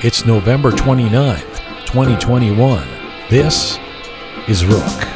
It's November 29th, 2021. This is Roqe.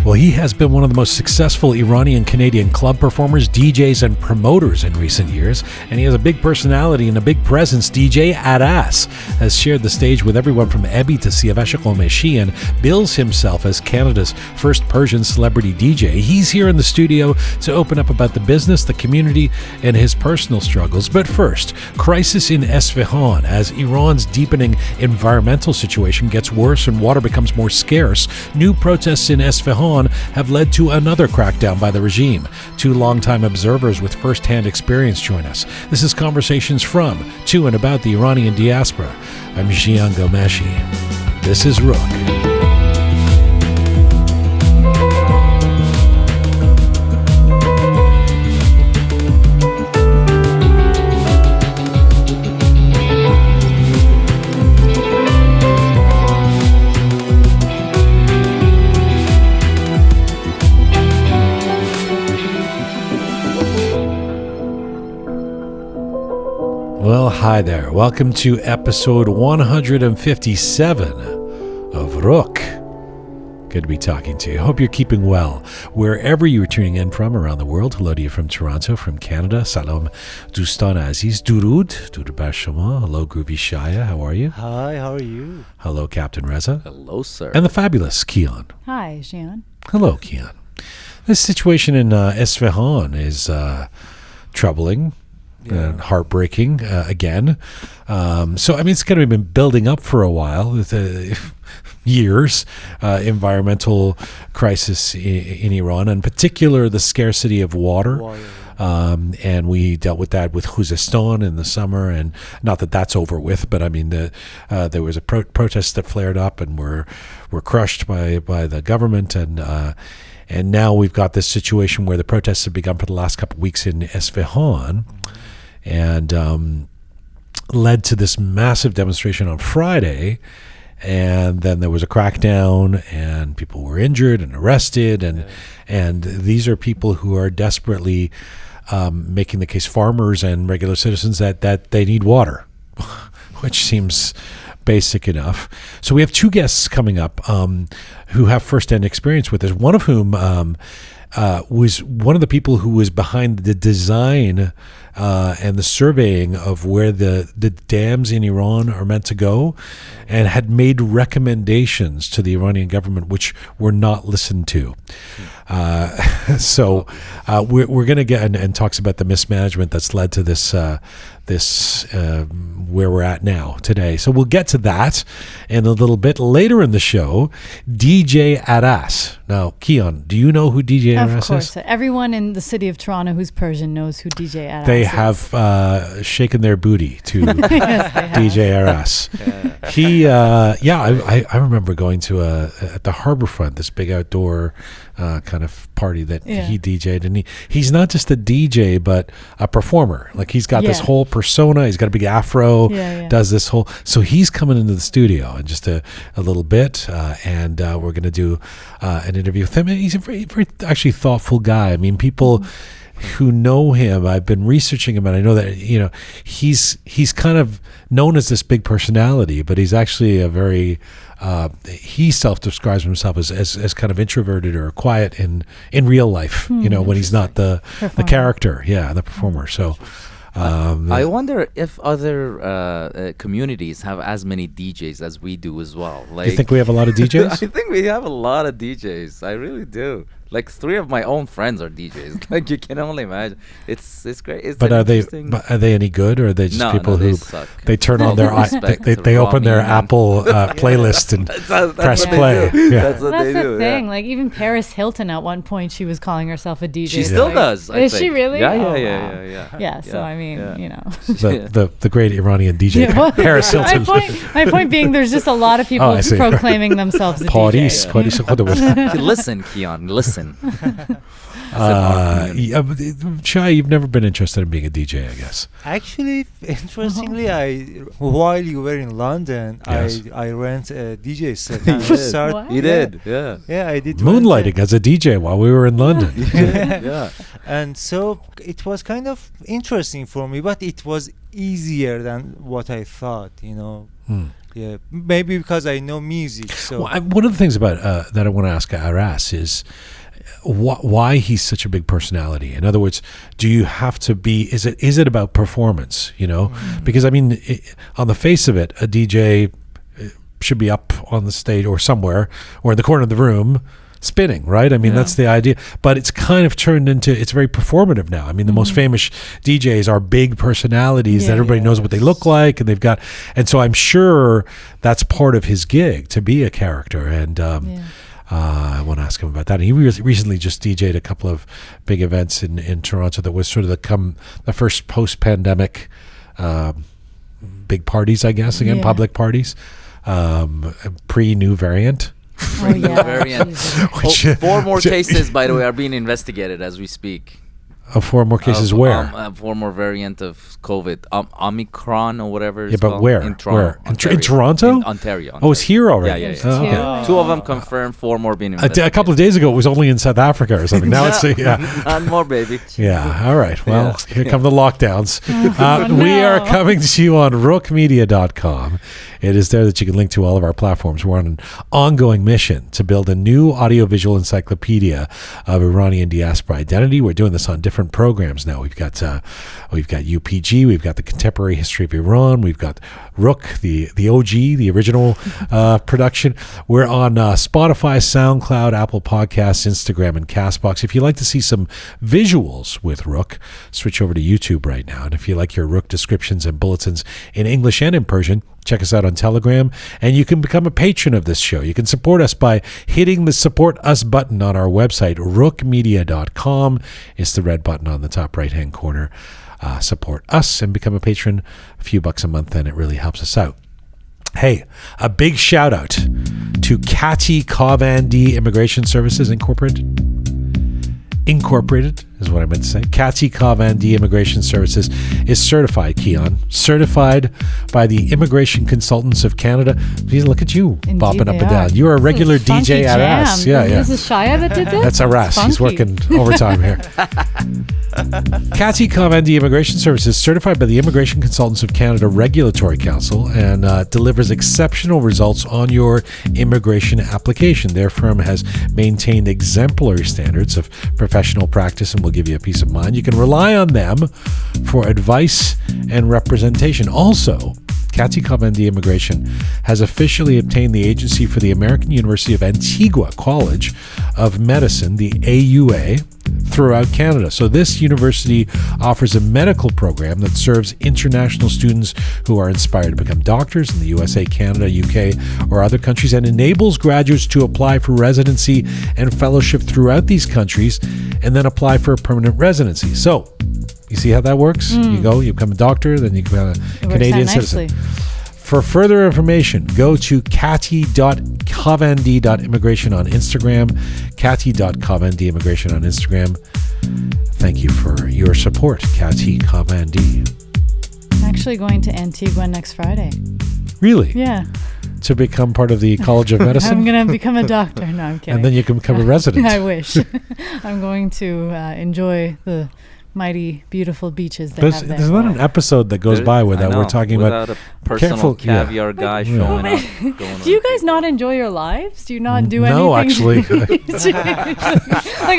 Well, he has been one of the most successful Iranian-Canadian club performers, DJs, and promoters in recent years, and he has a big personality and a big presence. DJ Addass has shared the stage with everyone from Ebi to Siavash Qomeshi and bills himself as Canada's first Persian Celebrity DJ. He's here in the studio to open up about the business, the community, and his personal struggles. But first, crisis in Isfahan as Iran's deepening environmental situation gets worse and water becomes more scarce. New protests in Isfahan have led to another crackdown by the regime. Two longtime observers with first-hand experience join us. This is Conversations from, to, and about the Iranian diaspora. I'm Jian. This is Roqe. Well, hi there. Welcome to episode 157 of Roqe. Good to be talking to you. Hope you're keeping well. Wherever you're tuning in from around the world, hello to you from Toronto, from Canada. Salam Dostan Aziz. Durud bar shama. Hello, Groovy Shaya. How are you? Hi, how are you? Hello, Captain Reza. Hello, sir. And the fabulous Kian. Hi, Jian. Hello, Kian. This situation in Isfahan is troubling. And heartbreaking again. So, I mean, it's kind of been building up for a while with years, environmental crisis in Iran, and in particular the scarcity of water. And we dealt with that with Khuzestan in the summer, and not that that's over with, but I mean, there was a protest that flared up and were crushed by the government, and now we've got this situation where the protests have begun for the last couple of weeks in Isfahan. And led to this massive demonstration on Friday, and then there was a crackdown, and people were injured and arrested, and these are people who are desperately making the case, farmers and regular citizens, that they need water, which seems basic enough. So we have two guests coming up who have first-hand experience with this, one of whom was one of the people who was behind the design and the surveying of where the dams in Iran are meant to go, and had made recommendations to the Iranian government which were not listened to. So we're going to get and talks about the mismanagement that's led to this where we're at now today. So we'll get to that in a little bit later in the show. DJ Addass. Now, Kian, do you know who DJ Aras is? Of course. Everyone in the city of Toronto who's Persian knows who DJ Addass is. They have shaken their booty to DJ Aras. He, I remember going to at the Harbourfront, this big outdoor kind of party that he DJ'd, and he's not just a DJ but a performer. Like, he's got this whole persona. He's got a big afro. Does this whole. So he's coming into the studio in just a little bit, and we're going to do an interview with him. And he's a very, very actually thoughtful guy. I mean, people who know him, I've been researching him, and I know that he's kind of known as this big personality, but he's actually a very he self-describes himself as kind of introverted or quiet in real life, when he's not the character, the performer. So I wonder if other communities have as many DJs as we do as well. Like, you think we have a lot of DJs? I think we have a lot of DJs. I really do. Like, 3 of my own friends are DJs. Like, you can only imagine. It's great. It's are they any good, or are they just people who suck. They turn on their they open their Apple playlist and press play? That's what they do. That's the thing. Like, even Paris Hilton at one point, she was calling herself a DJ. She still does. Is she really? Yeah. Yeah. So I mean, the great Iranian DJ Paris Hilton. My point being, there's just a lot of people proclaiming themselves a DJ. Listen, Kian, listen. Shai, you've never been interested in being a DJ, I guess. Actually, interestingly, while you were in London, Yes. I rent a DJ set. He and did. start- What? He did. Yeah. Yeah, I did. Moonlighting as a DJ while we were in London. Yeah. And so it was kind of interesting for me, but it was easier than what I thought, you know. Yeah, maybe because I know music. So Well, one of the things about that I want to ask Aras is why he's such a big personality. In other words, do you have to be? Is it about performance? You know, because I mean, on the face of it, a DJ should be up on the stage or somewhere or in the corner of the room spinning, right? I mean, that's the idea. But it's kind of turned into, it's very performative now. I mean, the most famous DJs are big personalities that everybody knows what they look like, and they've got, and so I'm sure that's part of his gig, to be a character. And I want to ask him about that. And he recently just DJ'd a couple of big events in Toronto that was sort of the first post-pandemic big parties, I guess, again, public parties, pre-new variant. Oh, yeah. Variant. Which, 4 more cases, by the way, are being investigated as we speak. 4 more cases Of, where? 4 more variant of COVID. Omicron or whatever it's Yeah, but called. where? In Toronto. In Toronto? In Ontario. Oh, it's here already. Yeah. Oh, okay. Two. 2 of them confirmed, 4 more being A investigated. couple of days ago, it was only in South Africa or something. Now it's Not more, baby. Yeah. All right. Well, Yeah. here come the lockdowns. Oh, We are no. coming to you on roqemedia.com. It is there that you can link to all of our platforms. We're on an ongoing mission to build a new audiovisual encyclopedia of Iranian diaspora identity. We're doing this on different programs now. We've got UPG. We've got the contemporary history of Iran. We've got Roqe, the OG, the original production. We're on Spotify, SoundCloud, Apple Podcasts, Instagram, and CastBox. If you'd like to see some visuals with Roqe, switch over to YouTube right now. And if you like your Roqe descriptions and bulletins in English and in Persian, check us out on Telegram, and you can become a patron of this show. You can support us by hitting the Support Us button on our website, roqemedia.com. It's the red button on the top right-hand corner. Support us and become a patron. A few bucks a month, and it really helps us out. Hey, a big shout out to Kati Kavandi Immigration Services Incorporated is what I meant to say. Kati Kavandi Immigration Services is certified, Keon. Certified by the Immigration Consultants of Canada. Please look at you, Indeed bopping up they and down. are. You're a This is regular funky DJ at Aras. jam. Yeah. This is Shia that did this? That's Aras. He's Funky. working overtime here. Kati Kavandi Immigration Services, certified by the Immigration Consultants of Canada Regulatory Council, and delivers exceptional results on your immigration application. Their firm has maintained exemplary standards of professional practice and will give you a peace of mind. You can rely on them for advice and representation. Also, Kati Kavandi Immigration has officially obtained the agency for the American University of Antigua College of Medicine, the AUA, throughout Canada. So this university offers a medical program that serves international students who are inspired to become doctors in the USA, Canada, UK, or other countries, and enables graduates to apply for residency and fellowship throughout these countries and then apply for a permanent residency. So you see how that works? You become a doctor, then you become a Canadian citizen. For further information, go to kati.kavandi.immigration on Instagram, kati.kavandi.immigration on Instagram. Thank you for your support, Kati Kavandi. I'm actually going to Antigua next Friday. Really? Yeah. To become part of the College of Medicine? I'm going to become a doctor. No, I'm kidding. And then you can become a resident. I wish. I'm going to enjoy the mighty, beautiful beaches they have there. There's not an episode that goes by without we're talking about a personal careful- caviar guy Yeah. showing up. Do you guys not enjoy your lives? Do you not do anything? No, actually. Like,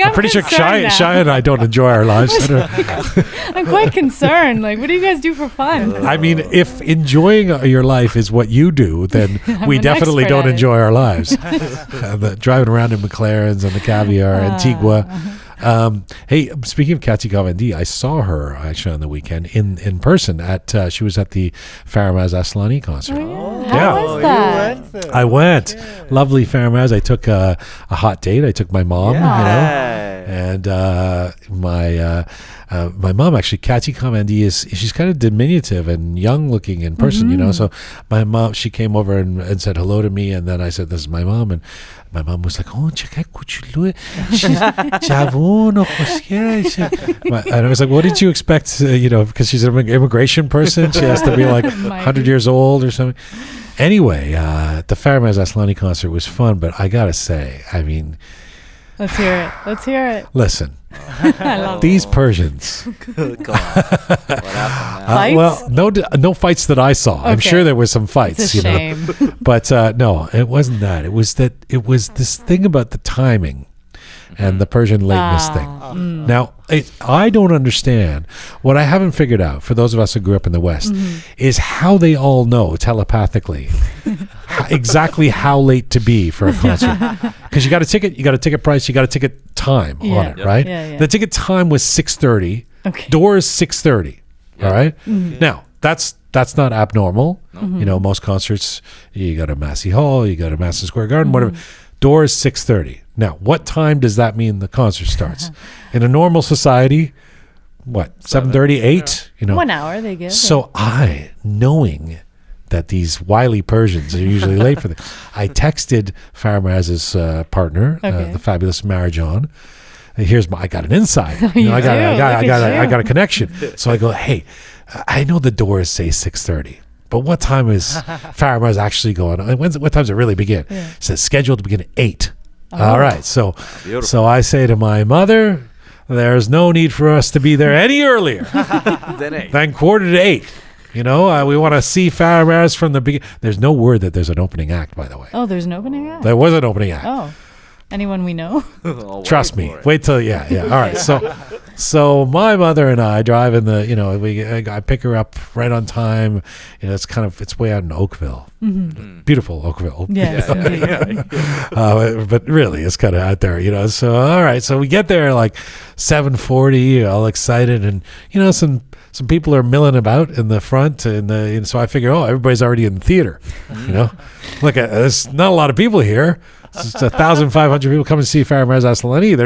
I'm pretty sure concerned Shai now. and I don't enjoy our lives. I'm quite concerned. Like, what do you guys do for fun? I mean, if enjoying your life is what you do, then we an definitely expert don't at it. enjoy our lives. Driving around in McLarens and the caviar, Antigua. Hey, speaking of Kati Kavandi, I saw her actually on the weekend in person at she was at the Faramarz Aslani concert. How Oh, was you that? went there. I went. Lovely Faramarz. I took a hot date. I took my mom. You know. And my mom actually, Kati Kamandi, she's kind of diminutive and young looking in person, you know. So my mom, she came over and said hello to me, and then I said, "This is my mom," and my mom was like, "Oh, چقدر کوچولوه, she's جوان و خوشگله." And I was like, "What did you expect?" You know, because she's an immigration person, she has to be like 100 years old or something. Anyway, the Faramarz Aslani concert was fun, but I gotta say, I mean, let's hear it. Let's hear it. Listen, I love these Persians. What happened now? Fights? Well, no fights that I saw. I'm Okay. sure there was some fights. It's a you know? shame. But no, it wasn't that. It was this thing about the timing and the Persian lateness thing. Now, I don't understand. What I haven't figured out, for those of us who grew up in the West, is how they all know telepathically exactly how late to be for a concert. Because you got a ticket, you got a ticket price, you got a ticket time on it, right? Yeah. The ticket time was 6:30. Okay. Doors 6:30. All right. Now that's not abnormal. You know, most concerts, you go to Massey Hall, you go to Madison Square Garden, whatever. Doors 6:30. Now, what time does that mean the concert starts? In a normal society, what, 7:30, 8? You know, 1 hour they give. so knowing that these wily Persians are usually late for I texted Faramarz's partner, the fabulous Marjan. I got an insight. You know, I got a connection. So I go, "Hey, I know the doors say 6:30. But what time is Faramarz actually going on? What time does it really begin?" It says scheduled to begin at 8. All right. So I say to my mother, there's no need for us to be there any earlier than 7:45. You know, we want to see Faramarz from the beginning. There's no word that there's an opening act, by the way. Oh, there's an opening act? There was an opening act. Oh. Anyone we know? Trust me. Wait till, yeah. All right. So my mother and I drive in the, you know, I pick her up right on time. You know, it's way out in Oakville. Beautiful Oakville. Yes, indeed. But really, it's kind of out there, you know. So, all right. So we get there like 7:40, all excited. And, you know, some people are milling about in the front. And so I figure, everybody's already in the theater, you know. Look, there's not a lot of people here. It's 1,500 people come to see Faramarz Aslani.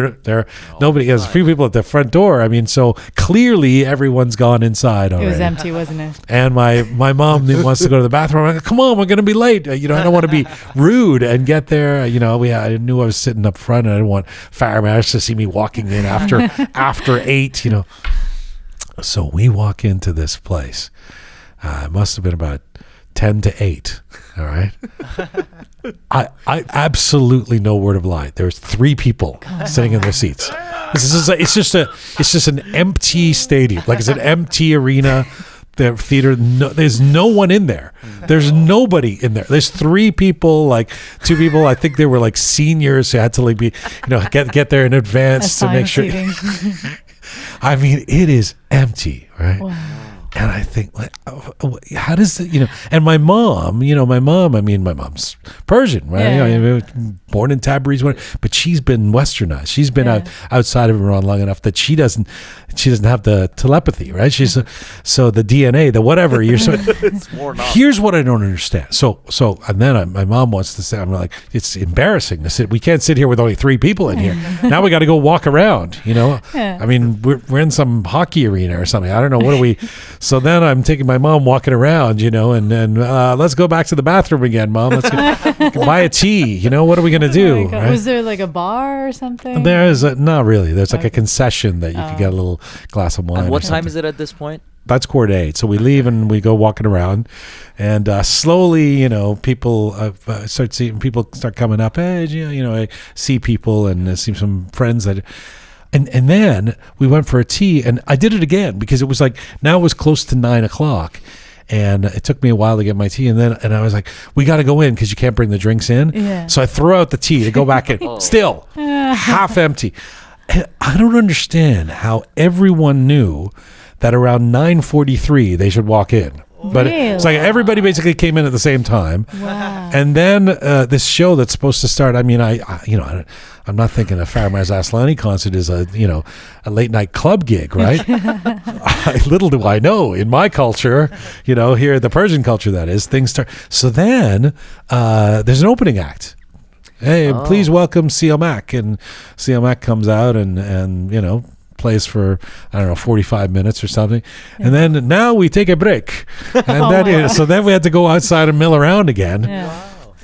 Nobody has a few people at the front door. I mean, so clearly everyone's gone inside already. It was empty, wasn't it? And my mom wants to go to the bathroom. I'm like, "Come on, we're going to be late." You know, I don't want to be rude and get there. You know, I knew I was sitting up front, and I didn't want Faramarz to see me walking in after 8. You know, so we walk into this place. It must have been about 10 to 8. All right. I absolutely no word of lie. There's 3 people sitting in their seats. It's just an empty stadium. Like it's an empty arena. The theater, there's no one in there. There's nobody in there. There's 3 people, like 2 people. I think they were like seniors who had to like be, you know, get there in advance to make sure. I mean, it is empty, right? Wow. And I think, like, how does it, you know? And my mom, I mean, my mom's Persian, right? Yeah. You know, born in Tabriz, but she's been westernized. She's been outside of Iran long enough that she doesn't have the telepathy, right? She's so the DNA, the whatever. It's more here's what I don't understand. So, and then my mom wants to say, I'm like, it's embarrassing to sit. We can't sit here with only 3 people in here. Now we got to go walk around. You know, I mean, we're in some hockey arena or something. I don't know. What are we? So then I'm taking my mom walking around, you know, and let's go back to the bathroom again, Mom. Let's buy a tea. You know, what are we going to do? Right? Was there like a bar or something? There's not really. There's like a concession that you could get a little glass of wine. And what time is it at this point? That's 7:45. So we leave and we go walking around, and slowly, you know, people start coming up. Hey, you know, I see people and I see some friends that. And then we went for a tea, and I did it again because it was like, now it was close to 9:00, and it took me a while to get my tea. And I was like, we got to go in because you can't bring the drinks in. Yeah. So I threw out the tea to go back in. Still half empty. And I don't understand how everyone knew that around 9:43 they should walk in. But it's like everybody basically came in at the same time. Wow. And then this show that's supposed to start, I mean, I'm not thinking a Faramarz Aslani concert is a late night club gig, right? Little do I know, in my culture, you know, here, the Persian culture that is, things start. So then there's an opening act. Hey, please welcome CL Mac. And CL Mac comes out and you know, plays for, I don't know, 45 minutes or something. And then now we take a break. And so then we had to go outside and mill around again.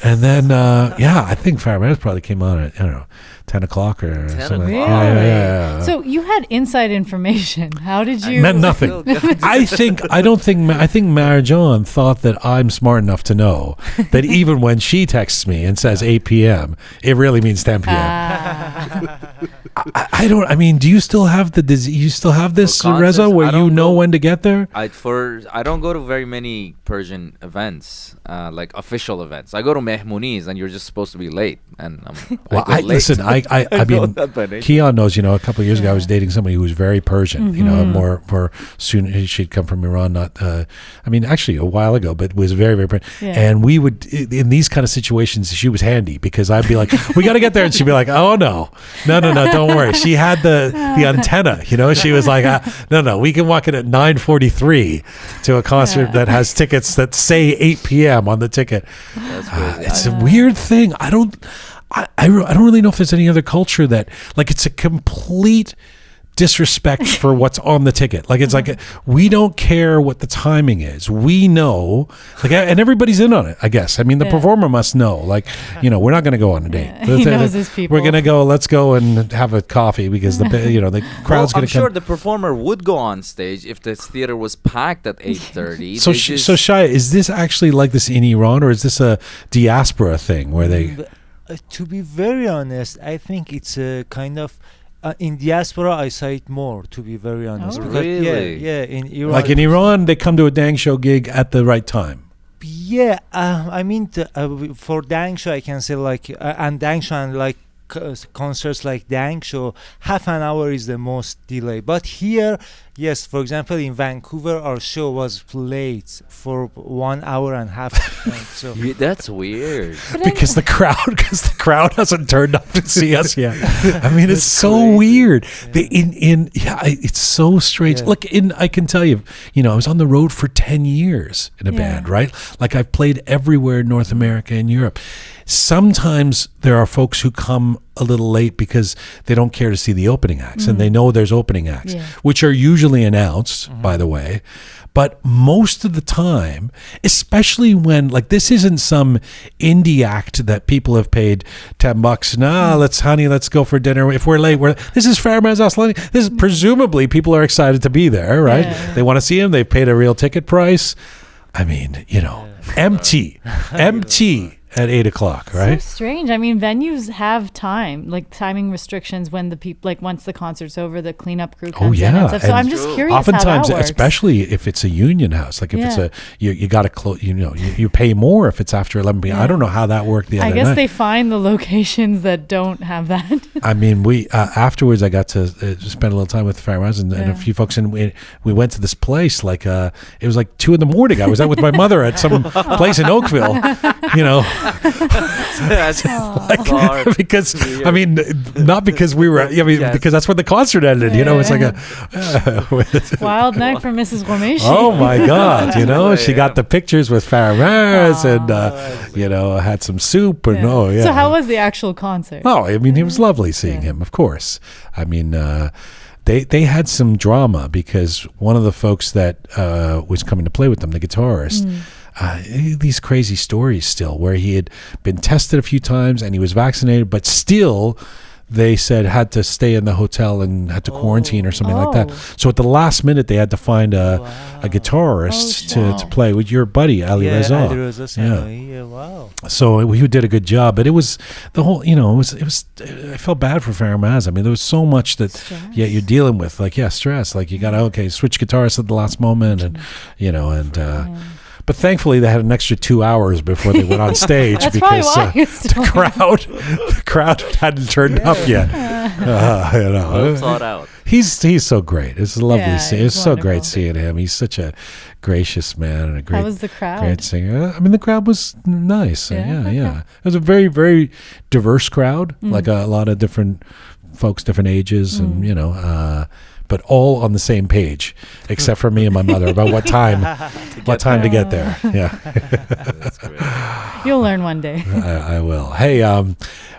And then, I think Faramarz probably came on at, I don't know, 10 o'clock or 10 something. o'clock. Yeah. So you had inside information. How did you? Meant nothing. I think Marjan thought that I'm smart enough to know that even when she texts me and says 8 p.m., it really means 10 p.m. I don't. I mean, do you still have this Reza where you know when to get there? I don't go to very many Persian events, like official events. I go to mehmunis, and you're just supposed to be late. And listen. I mean, Kian knows. You know, a couple of years ago, I was dating somebody who was very Persian. You know, more soon she'd come from Iran. Not, I mean, actually a while ago, but was very, very Persian. Yeah. And we would, in these kind of situations, she was handy because I'd be like, "We got to get there," and she'd be like, "Oh no, don't worry." She had the antenna. You know, she was like, "No, we can walk in at 9:43 to a concert that has tickets that say 8 p.m. on the ticket." That's crazy. It's a weird thing. I don't really know if there's any other culture that, like, it's a complete disrespect for what's on the ticket. Like, it's like, we don't care what the timing is. We know, like, and everybody's in on it, I guess. I mean, the performer must know, like, you know, we're not going to go on a date. He knows his people. We're going to go, let's go and have a coffee because the crowd's going to come. I'm sure the performer would go on stage if this theater was packed at 8:30. So Shaya, is this actually like this in Iran, or is this a diaspora thing where they... To be very honest, I think it's a kind of in diaspora I saw it more, to be very honest. Oh, because, really? Yeah, in Iran. Like in Iran, they come to a Dang Show gig at the right time. Yeah, I mean, for Dang Show, I can say like, and Dang Show and like concerts like Dang Show, half an hour is the most delay. But here, yes, for example, in Vancouver, our show was late for 1 hour and a half. So that's weird. Because the crowd hasn't turned up to see us yet. I mean, it's so weird. It's so strange. Yeah. Look, I can tell you, you know, I was on the road for 10 years in a band, right? Like, I've played everywhere in North America and Europe. Sometimes there are folks who come a little late because they don't care to see the opening acts, and they know there's opening acts, which are usually announced, by the way. But most of the time, especially when, like, this isn't some indie act that people have paid $10. Let's go for dinner. If we're late, this is Faramarz Aslani. This is presumably people are excited to be there, right? They want to see him. They've paid a real ticket price. I mean, you know, empty at 8 o'clock, right? So strange. I mean, venues have timing restrictions when the people, like, once the concert's over, the cleanup crew comes in and stuff. So I'm just curious oftentimes, how that works. especially if it's a union house, like if it's you got to close, you pay more if it's after 11 p.m. I don't know how that worked the other night. I guess they find the locations that don't have that. I mean, we afterwards, I got to spend a little time with Faramarz and a few folks, and we went to this place, like it was like 2 a.m. I was out with my mother at some place in Oakville, you know. That's because I mean, not because we were. I mean, because that's when the concert ended. You know, it's like a wild night for Mrs. Ghomeshi. Oh my God! You know, she got the pictures with Faramarz, and you know, had some soup, and So how was the actual concert? Oh, I mean, it was lovely seeing him. Of course, I mean. They had some drama because one of the folks that was coming to play with them, the guitarist, these crazy stories still where he had been tested a few times and he was vaccinated, but still they said had to stay in the hotel and had to quarantine or something like that. So at the last minute they had to find a guitarist to play with your buddy Ali Reza. Ali Reza. Wow. So he did a good job, but it was the whole, you know, it was I felt bad for Faramarz. I mean, there was so much that you're dealing with, like stress, like you got to switch guitarists at the last moment, and you know, and but thankfully they had an extra 2 hours before they went on stage because the crowd hadn't turned up yet. You know, thought out. He's so great. It's lovely. It's so wonderful. great seeing him. He's such a gracious man and a great. How was the crowd? Great singer. I mean, the crowd was nice. Yeah. It was a very, very diverse crowd. Like a lot of different folks, different ages, and you know. but all on the same page, except for me and my mother about what time to get there. Yeah. That's great. You'll learn one day. I will. Hey,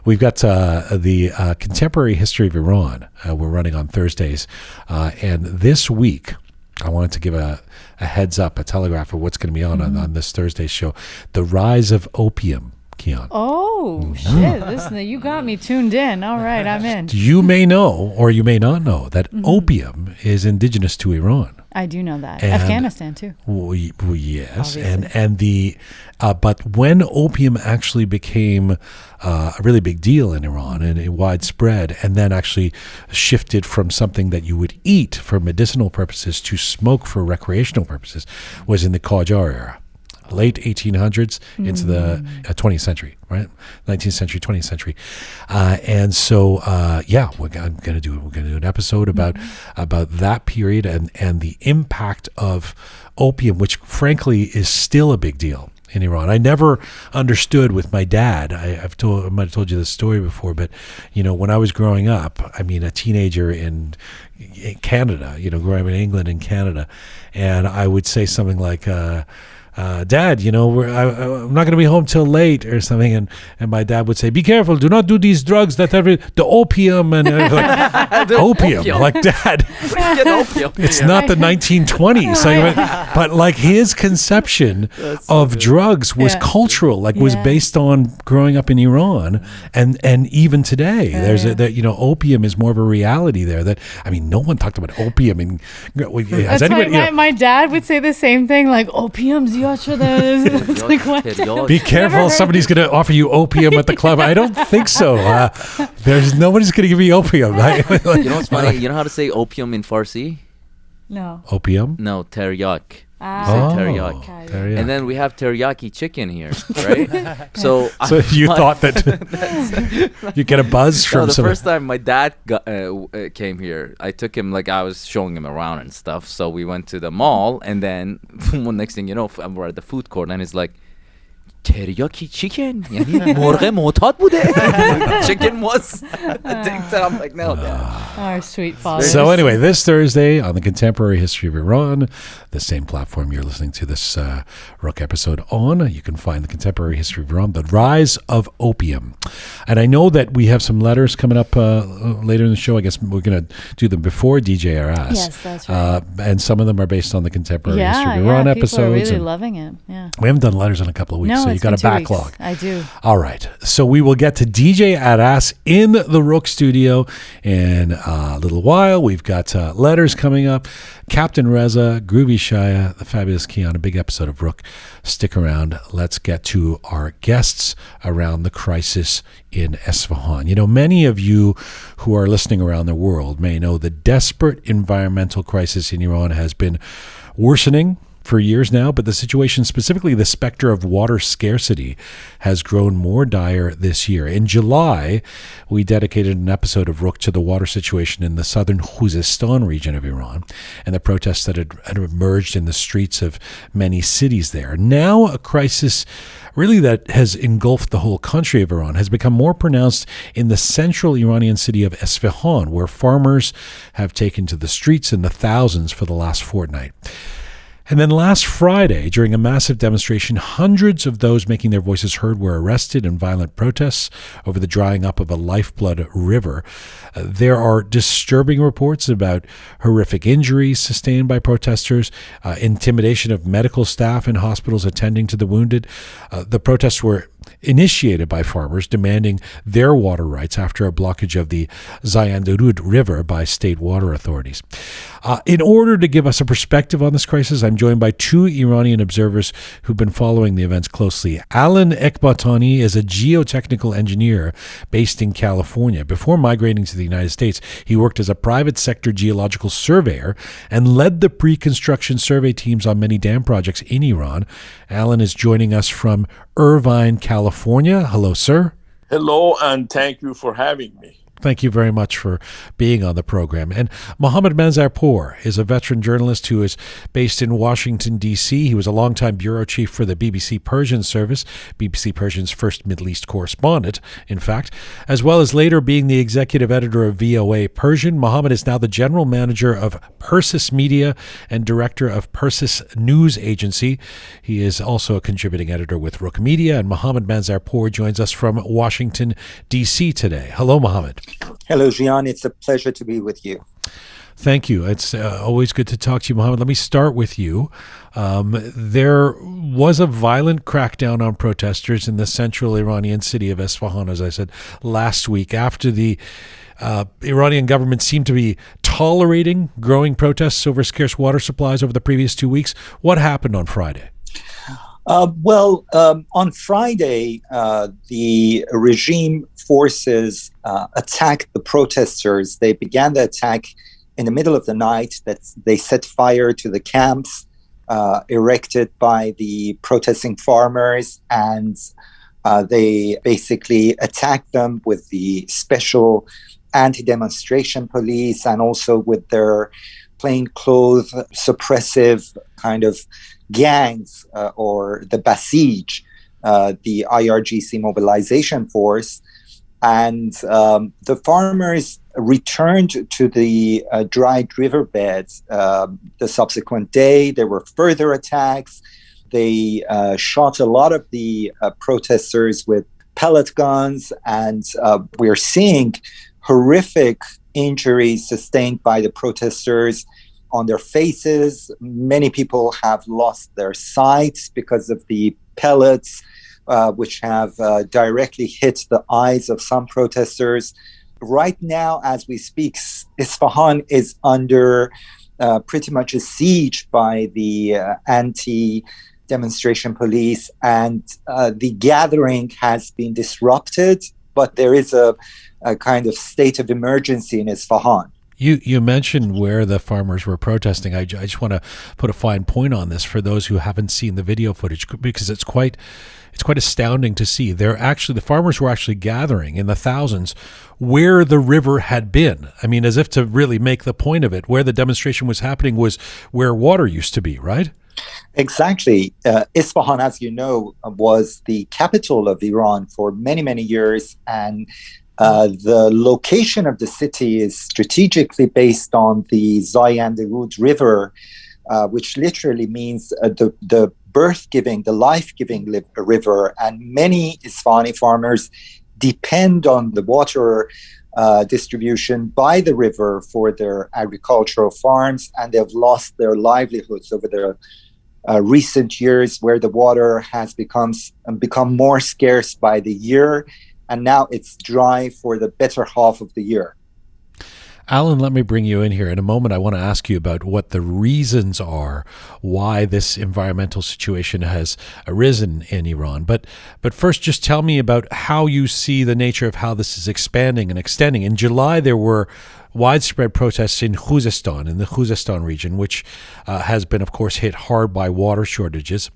we've got the Contemporary History of Iran. We're running on Thursdays. And this week, I wanted to give a heads up, a telegraph of what's going to be on this Thursday show. The Rise of Opium, Kian. Oh, shit. Listen, you got me tuned in. All right, I'm in. You may know, or you may not know, that opium is indigenous to Iran. I do know that. And Afghanistan, too. Well, yes. Obviously. But when opium actually became a really big deal in Iran and widespread, and then actually shifted from something that you would eat for medicinal purposes to smoke for recreational purposes, was in the Qajar era. Late 1800s into the 20th century, right? 19th century, 20th century, and so we're gonna do an episode about that period and the impact of opium, which frankly is still a big deal in Iran. I never understood with my dad. I might have told you this story before, but when I was growing up, I mean, a teenager in Canada, growing up in England and Canada, and I would say something like, Dad, I'm not going to be home till late or something. And my dad would say, be careful, do not do these drugs that the opium and opium. Like, Dad, opium. It's not the 1920s. But like his conception of drugs was cultural, was based on growing up in Iran. And even today, there's opium is more of a reality there. No one talked about opium. Has anybody? My dad would say the same thing, like, opium's it's like, what? Be careful, somebody's going to offer you opium at the club. I don't think so. Nobody's going to give you opium. You know what's funny? You know how to say opium in Farsi? No. Opium? No, teriyaki. Teriyaki. And then we have teriyaki chicken here, right? So you thought that you get a buzz from the first time my dad came here, I took him, I was showing him around and stuff. So we went to the mall, and then next thing you know, we're at the food court, and he's like, teriyaki chicken? مرغ معتاد بوده. Chicken was addicted. I'm like, no, Dad. Our sweet father. So anyway, this Thursday on the Contemporary History of Iran, the same platform you're listening to this Roqe episode on, you can find the Contemporary History of Iran, the Rise of Opium. And I know that we have some letters coming up later in the show. I guess we're going to do them before DJ Aras. Yes, that's right. And some of them are based on the Contemporary History of Iran episodes. People are really loving it. Yeah. We haven't done letters in a couple of weeks, so you got a backlog. Weeks. I do. All right. So we will get to DJ Addass in the Roqe Studio in a little while. We've got letters coming up. Captain Reza, Groovy Shaya, the fabulous Kian, a big episode of Roqe. Stick around. Let's get to our guests around the crisis in Isfahan. Many of you who are listening around the world may know the desperate environmental crisis in Iran has been worsening for years now, but the situation, specifically the specter of water scarcity, has grown more dire this year. In July, we dedicated an episode of Roqe to the water situation in the southern Khuzestan region of Iran and the protests that had emerged in the streets of many cities there. Now, a crisis really that has engulfed the whole country of Iran has become more pronounced in the central Iranian city of Isfahan, where farmers have taken to the streets in the thousands for the last fortnight. And then last Friday, during a massive demonstration, hundreds of those making their voices heard were arrested in violent protests over the drying up of a lifeblood river. There are disturbing reports about horrific injuries sustained by protesters, intimidation of medical staff in hospitals attending to the wounded. The protests were initiated by farmers demanding their water rights after a blockage of the Zayandurud River by state water authorities. In order to give us a perspective on this crisis, I'm joined by two Iranian observers who've been following the events closely. Alan Ekbatani is a geotechnical engineer based in California. Before migrating to the United States, he worked as a private sector geological surveyor and led the pre-construction survey teams on many dam projects in Iran. Alan is joining us from Irvine, California. Hello, sir. Hello, and thank you for having me. thank you very much for being on the program. And Mohammad Manazarpour is a veteran journalist who is based in Washington, D.C. He was a longtime bureau chief for the BBC Persian service, BBC Persian's first Middle East correspondent, in fact, as well as later being the executive editor of VOA Persian. Mohammad is now the general manager of Persis Media and director of Persis News Agency. He is also a contributing editor with Roqe Media, and Mohammad Manazarpour joins us from Washington, D.C. today. Hello, Mohammad. Hello, Jian. It's a pleasure to be with you. Thank you. It's always good to talk to you, Mohammad. Let me start with you. There was a violent crackdown on protesters in the central Iranian city of Isfahan, as I said, last week, after the Iranian government seemed to be tolerating growing protests over scarce water supplies over the previous 2 weeks. What happened on Friday? On Friday, the regime forces attacked the protesters. They began the attack in the middle of the night. That they set fire to the camps erected by the protesting farmers, and they basically attacked them with the special anti-demonstration police and also with their plainclothes suppressive kind of gangs or the Basij, the IRGC mobilization force. And the farmers returned to the dried riverbeds the subsequent day. There were further attacks. They shot a lot of the protesters with pellet guns, and we're seeing horrific injuries sustained by the protesters on their faces. Many people have lost their sight because of the pellets, which have directly hit the eyes of some protesters. Right now, as we speak, Isfahan is under pretty much a siege by the anti-demonstration police, and the gathering has been disrupted, but there is a kind of state of emergency in Isfahan. You mentioned where the farmers were protesting. I just want to put a fine point on this for those who haven't seen the video footage, because it's quite astounding to see. The farmers were actually gathering in the thousands where the river had been. I mean, as if to really make the point of it, where the demonstration was happening was where water used to be, right? Exactly. Isfahan, as you know, was the capital of Iran for many, many years, and the location of the city is strategically based on the Zayanderud River, which literally means the birth-giving, the life-giving river. And many Isfahani farmers depend on the water distribution by the river for their agricultural farms, and they've lost their livelihoods over the recent years, where the water has become more scarce by the year. And now it's dry for the better half of the year. Alan, let me bring you in here. In a moment, I want to ask you about what the reasons are why this environmental situation has arisen in Iran. But first, just tell me about how you see the nature of how this is expanding and extending. In July, there were widespread protests in Khuzestan, in the Khuzestan region, which has been, of course, hit hard by water shortages.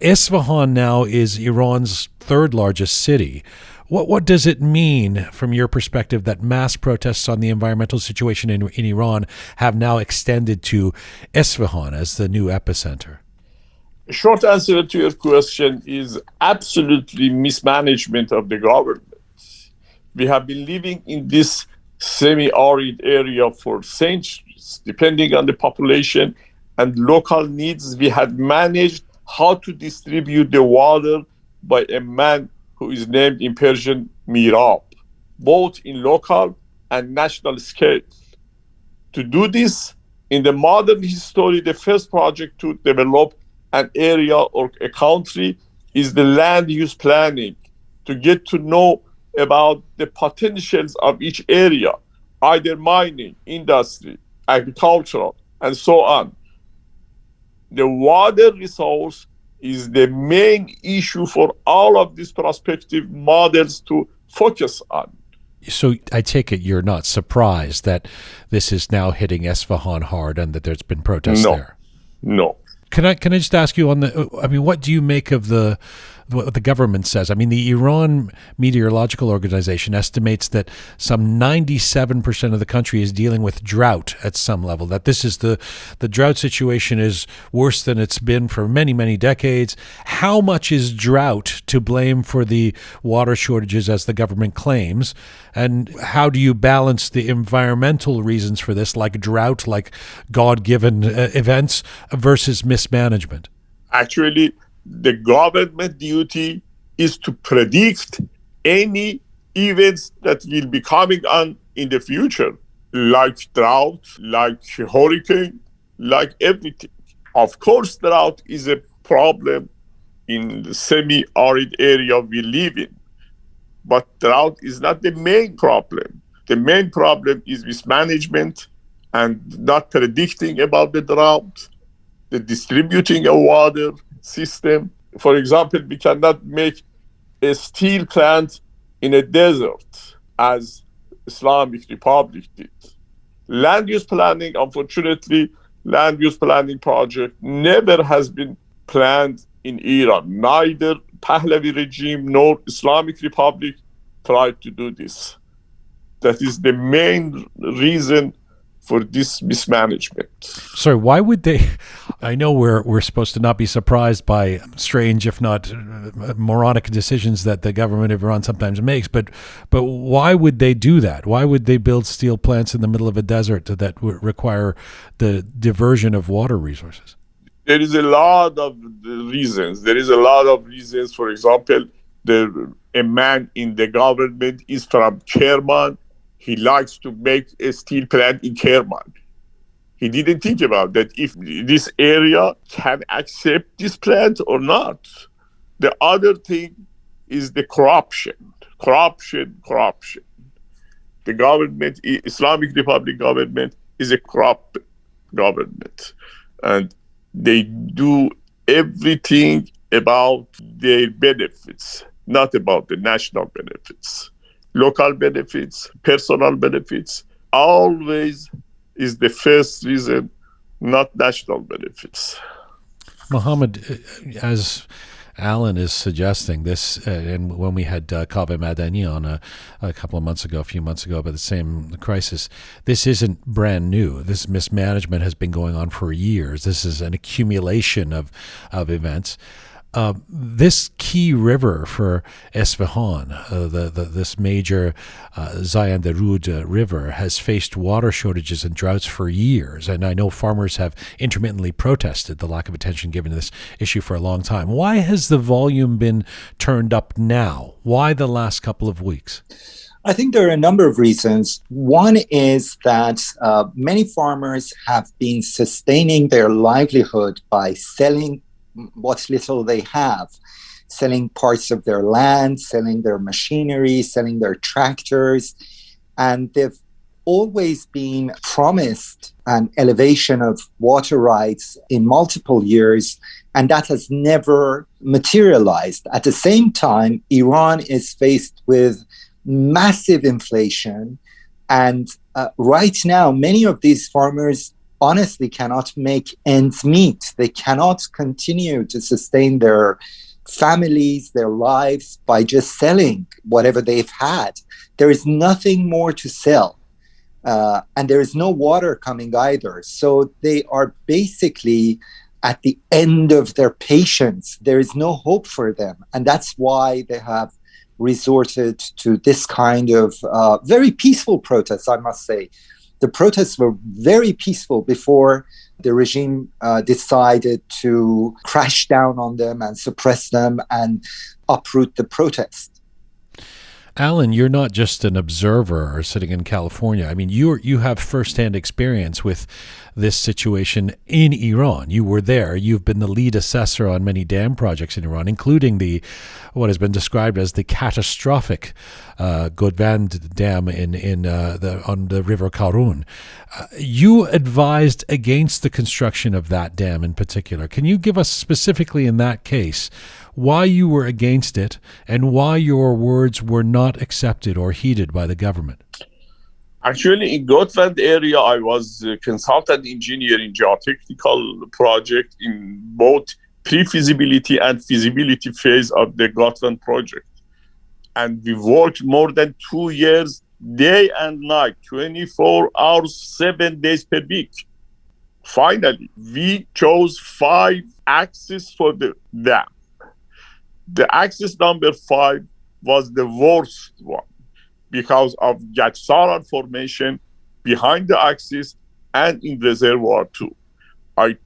Isfahan now is Iran's third largest city. What does it mean, from your perspective, that mass protests on the environmental situation in Iran have now extended to Isfahan as the new epicenter? The short answer to your question is absolutely mismanagement of the government. We have been living in this semi-arid area for centuries. Depending on the population and local needs, we had managed how to distribute the water by a man who is named in Persian Mirab, both in local and national scale. To do this, in the modern history, the first project to develop an area or a country is the land use planning, to get to know about the potentials of each area, either mining, industry, agricultural, and so on. The water resource is the main issue for all of these prospective models to focus on. So I take it you're not surprised that this is now hitting Isfahan hard and that there's been protests there? No. Can I just ask you what do you make of the what the government says. I mean, the Iran Meteorological Organization estimates that some 97% of the country is dealing with drought at some level, that this is the drought situation is worse than it's been for many, many decades. How much is drought to blame for the water shortages as the government claims? And how do you balance the environmental reasons for this, like drought, like God-given events, versus mismanagement? Actually, the government duty is to predict any events that will be coming on in the future, like drought, like hurricane, like everything. Of course, drought is a problem in the semi-arid area we live in. But drought is not the main problem. The main problem is mismanagement and not predicting about the drought, the distributing a water system. For example, we cannot make a steel plant in a desert as Islamic Republic did. Land use planning, unfortunately, land use planning project never has been planned in Iran. Neither Pahlavi regime nor Islamic Republic tried to do this. That is the main reason for this mismanagement. Sorry, why would they? I know we're supposed to not be surprised by strange, if not moronic, decisions that the government of Iran sometimes makes, but why would they do that? Why would they build steel plants in the middle of a desert that would require the diversion of water resources? There is a lot of reasons. For example, a man in the government is from Kerman. He likes to make a steel plant in Kerman. He didn't think about that if this area can accept this plant or not. The other thing is the corruption. The government, Islamic Republic government, is a corrupt government. And they do everything about their benefits, not about the national benefits. Local benefits, personal benefits, always is the first reason, not national benefits. Mohammed, as Alan is suggesting this, and when we had Kaveh Madani on a few months ago about the same crisis, this isn't brand new. This mismanagement has been going on for years. This is an accumulation of events. This key river for Isfahan, this major Zayanderud river, has faced water shortages and droughts for years. And I know farmers have intermittently protested the lack of attention given to this issue for a long time. Why has the volume been turned up now? Why the last couple of weeks? I think there are a number of reasons. One is that many farmers have been sustaining their livelihood by selling what little they have, selling parts of their land, selling their machinery, selling their tractors. And they've always been promised an elevation of water rights in multiple years, and that has never materialized. At the same time, Iran is faced with massive inflation. And right now, many of these farmers honestly cannot make ends meet. They cannot continue to sustain their families, their lives by just selling whatever they've had. There is nothing more to sell. And there is no water coming either. So they are basically at the end of their patience. There is no hope for them. And that's why they have resorted to this kind of very peaceful protests, I must say. The protests were very peaceful before the regime decided to crash down on them and suppress them and uproot the protest. Alan, you're not just an observer or sitting in California. I mean, you have firsthand experience with this situation in Iran. You were there. You've been the lead assessor on many dam projects in Iran, including what has been described as the catastrophic Godvand Dam on the river Karun. You advised against the construction of that dam in particular. Can you give us specifically in that case why you were against it and why your words were not accepted or heeded by the government? Actually, in Godvand area, I was a consultant engineer in geotechnical project in both pre-feasibility and feasibility phase of the Gotland project. And we worked more than 2 years, day and night, 24 hours, 7 days per week. Finally, we chose 5 axes for the dam. The axis number 5 was the worst one because of Gatsaran formation behind the axis and in reservoir too. I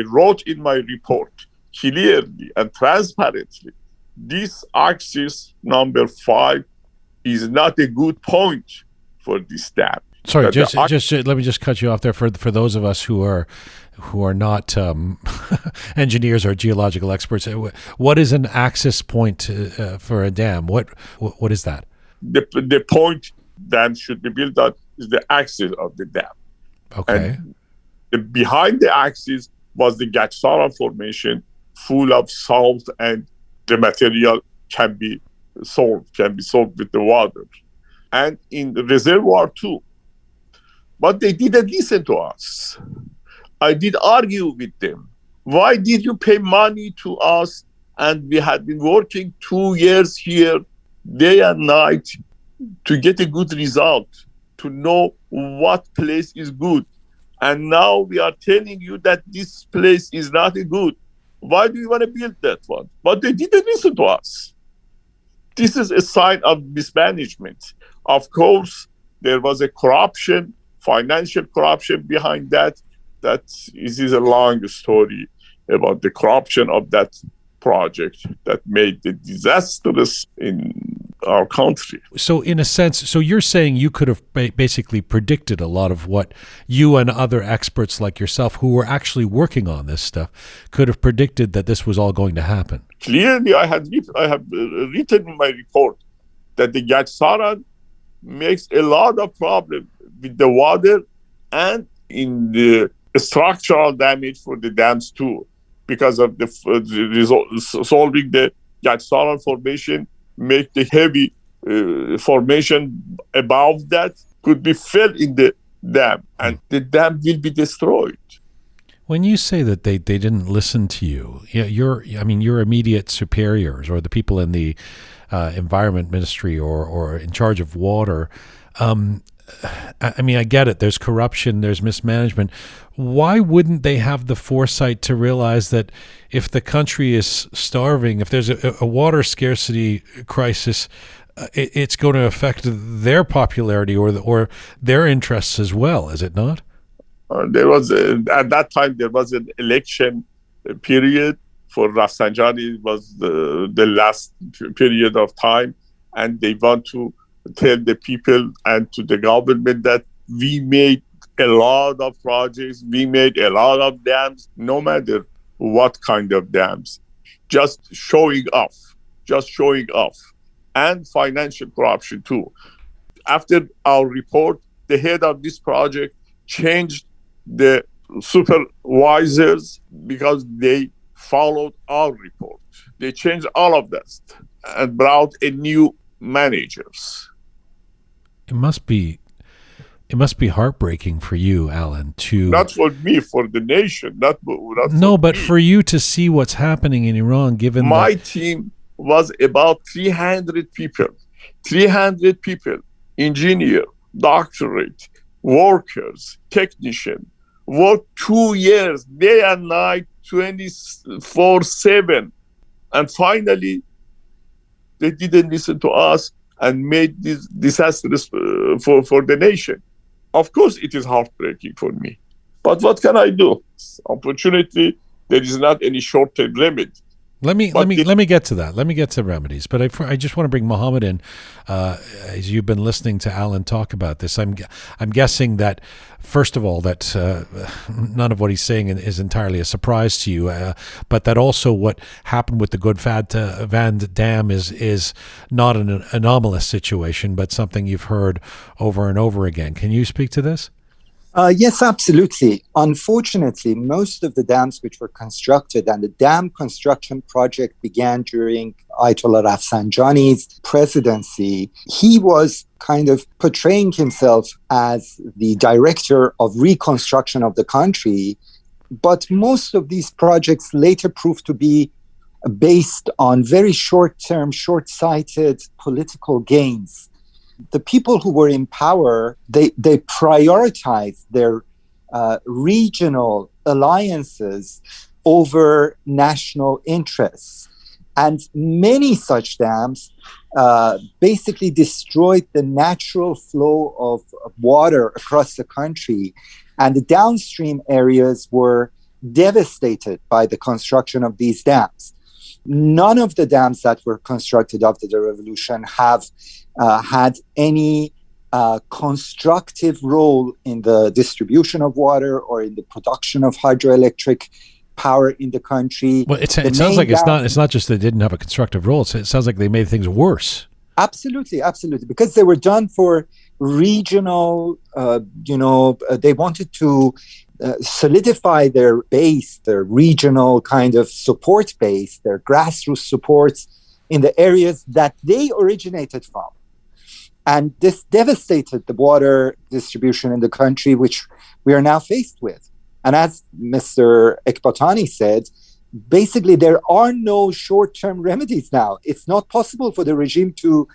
wrote in my report clearly and transparently, this axis number 5 is not a good point for this dam. Sorry, just let me just cut you off there for those of us who are not engineers or geological experts. What is an axis point for a dam? What is that? The point dam should be built on is the axis of the dam. Okay. And behind the axis was the Gatsaran formation, full of salt, and the material can be solved with the water. And in the reservoir too. But they didn't listen to us. I did argue with them. Why did you pay money to us? And we had been working 2 years here, day and night, to get a good result, to know what place is good. And now we are telling you that this place is not good. Why do you want to build that one? But they didn't listen to us. This is a sign of mismanagement. Of course, there was a corruption, financial corruption behind that. That is a long story about the corruption of that project that made the disastrous in our country. So in a sense, so you're saying you could have basically predicted a lot of what you and other experts like yourself who were actually working on this stuff could have predicted that this was all going to happen. Clearly, I have written in my report that the Gatsaran makes a lot of problem with the water and in the structural damage for the dams too, because of the solving the Gatsaran formation, make the heavy formation above that could be filled in the dam, and the dam will be destroyed. When you say that they didn't listen to you, your immediate superiors or the people in the environment ministry or in charge of water, I get it. There's corruption, there's mismanagement. Why wouldn't they have the foresight to realize that if the country is starving, if there's a water scarcity crisis, it's going to affect their popularity or their interests as well, is it not? There was at that time there was an election period for Rafsanjani. It was the last period of time, and they want to tell the people and to the government that we made a lot of projects, we made a lot of dams, no matter what kind of dams, just showing off, and financial corruption too. After our report, the head of this project changed the supervisors because they followed our report. They changed all of that and brought a new managers. It must be heartbreaking for you, Alan, to not for me, for the nation. Not but me. For you to see what's happening in Iran. Given my team was about 300 people, engineer, doctorate, workers, technician, worked 2 years, day and night, 24/7, and finally they didn't listen to us and made this disastrous for the nation. Of course, it is heartbreaking for me. But what can I do? Unfortunately, there is not any short-term remedy. Let me get to that. Let me get to remedies. But I just want to bring Mohammad in. As you've been listening to Alan talk about this, I'm guessing that first of all that none of what he's saying is entirely a surprise to you, but that also what happened with the Godfad Dam is not an anomalous situation, but something you've heard over and over again. Can you speak to this? Yes, absolutely. Unfortunately, most of the dams which were constructed, and the dam construction project began during Ayatollah Rafsanjani's presidency. He was kind of portraying himself as the director of reconstruction of the country. But most of these projects later proved to be based on very short-term, short-sighted political gains. The people who were in power, they prioritized their regional alliances over national interests. And many such dams basically destroyed the natural flow of water across the country. And the downstream areas were devastated by the construction of these dams. None of the dams that were constructed after the revolution have had any constructive role in the distribution of water or in the production of hydroelectric power in the country. Well, it sounds like it's not just they didn't have a constructive role. It sounds like they made things worse. Absolutely, because they were done for regional. They wanted to solidify their base, their regional kind of support base, their grassroots supports in the areas that they originated from. And this devastated the water distribution in the country, which we are now faced with. And as Mr. Ekbatani said, basically there are no short-term remedies now. It's not possible for the regime to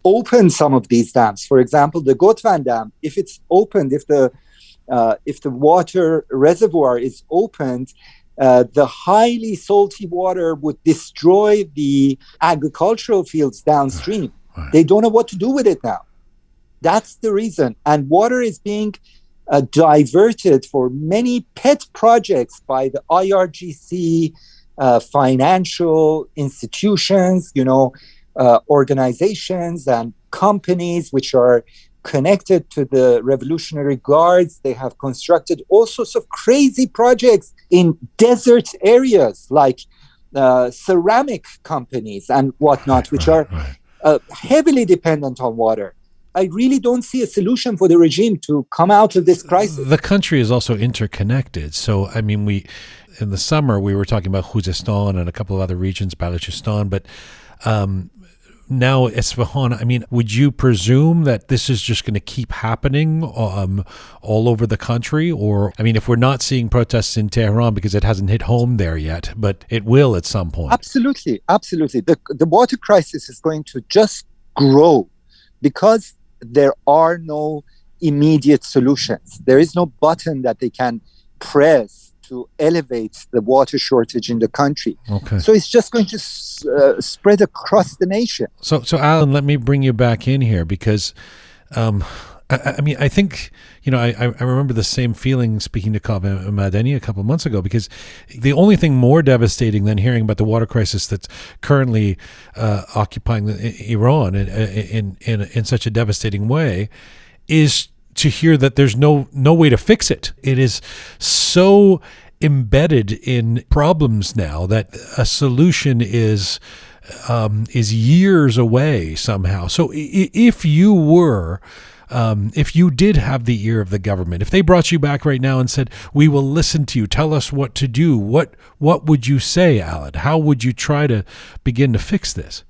open some of these dams. For example, the Gotvan Dam, if it's opened, if the water reservoir is opened, the highly salty water would destroy the agricultural fields downstream. Right. They don't know what to do with it now. That's the reason. And water is being diverted for many pet projects by the IRGC, financial institutions, organizations and companies which are connected to the Revolutionary Guards. They have constructed all sorts of crazy projects in desert areas like ceramic companies and whatnot, which are heavily dependent on water. I really don't see a solution for the regime to come out of this crisis. The country is also interconnected. So, I mean, in the summer, we were talking about Khuzestan and a couple of other regions, Balochistan, but now Isfahan, I mean, would you presume that this is just going to keep happening all over the country? Or, I mean, if we're not seeing protests in Tehran because it hasn't hit home there yet, but it will at some point. Absolutely. The water crisis is going to just grow because there are no immediate solutions. There is no button that they can press to elevate the water shortage in the country. Okay. So it's just going to spread across the nation. So Alan, let me bring you back in here because, I mean, I think, I remember the same feeling speaking to Kaveh Madani a couple of months ago, because the only thing more devastating than hearing about the water crisis that's currently occupying Iran in such a devastating way is to hear that there's no way to fix it. It is so embedded in problems now that a solution is years away somehow. So if you did have the ear of the government, if they brought you back right now and said, we will listen to you, tell us what to do, what would you say, Alan? How would you try to begin to fix this?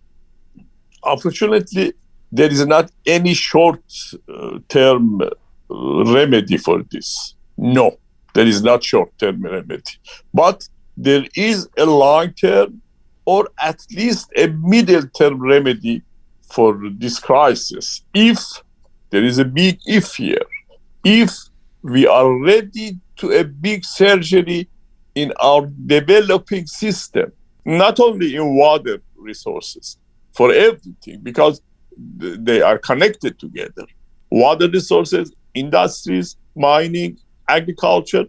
Unfortunately, there is not any short-term remedy for this. No, there is not short-term remedy. But there is a long-term or at least a middle-term remedy for this crisis. If there is a big if here, if we are ready to a big surgery in our developing system, not only in water resources, for everything, because they are connected together. Water resources, industries, mining, agriculture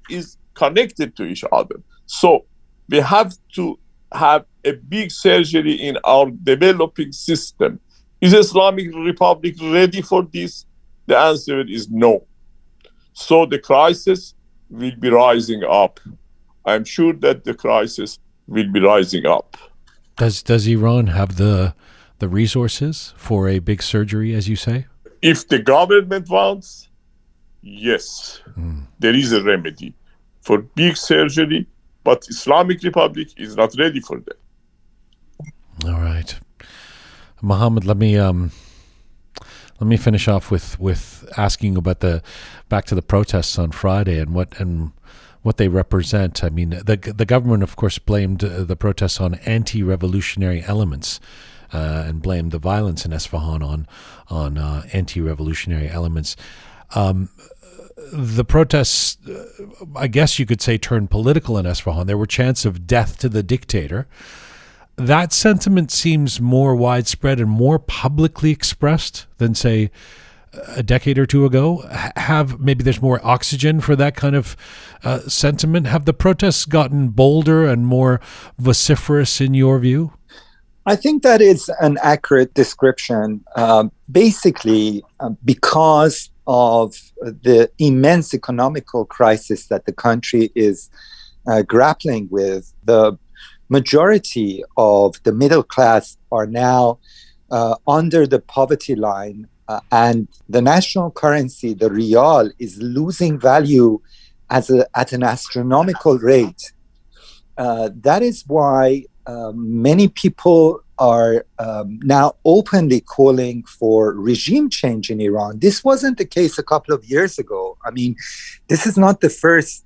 is connected to each other. So we have to have a big surgery in our developing system. Is Islamic Republic ready for this? The answer is no. So the crisis will be rising up. I'm sure that the crisis will be rising up. Does Iran have the resources for a big surgery, as you say? If the government wants, yes, there is a remedy for big surgery, but Islamic Republic is not ready for that. All right. Mohammed, let me finish off with asking about back to the protests on Friday and what they represent. I mean, the government, of course, blamed the protests on anti-revolutionary elements and blamed the violence in Isfahan on anti-revolutionary elements. The protests, I guess you could say, turned political in Isfahan. There were chants of death to the dictator. That sentiment seems more widespread and more publicly expressed than, say, a decade or two ago. Maybe there's more oxygen for that kind of sentiment. Have the protests gotten bolder and more vociferous in your view? I think that is an accurate description. Basically, because of the immense economical crisis that the country is grappling with, the majority of the middle class are now under the poverty line, and the national currency, the rial, is losing value at an astronomical rate. That is why many people are now openly calling for regime change in Iran. This wasn't the case a couple of years ago. I mean, this is not the first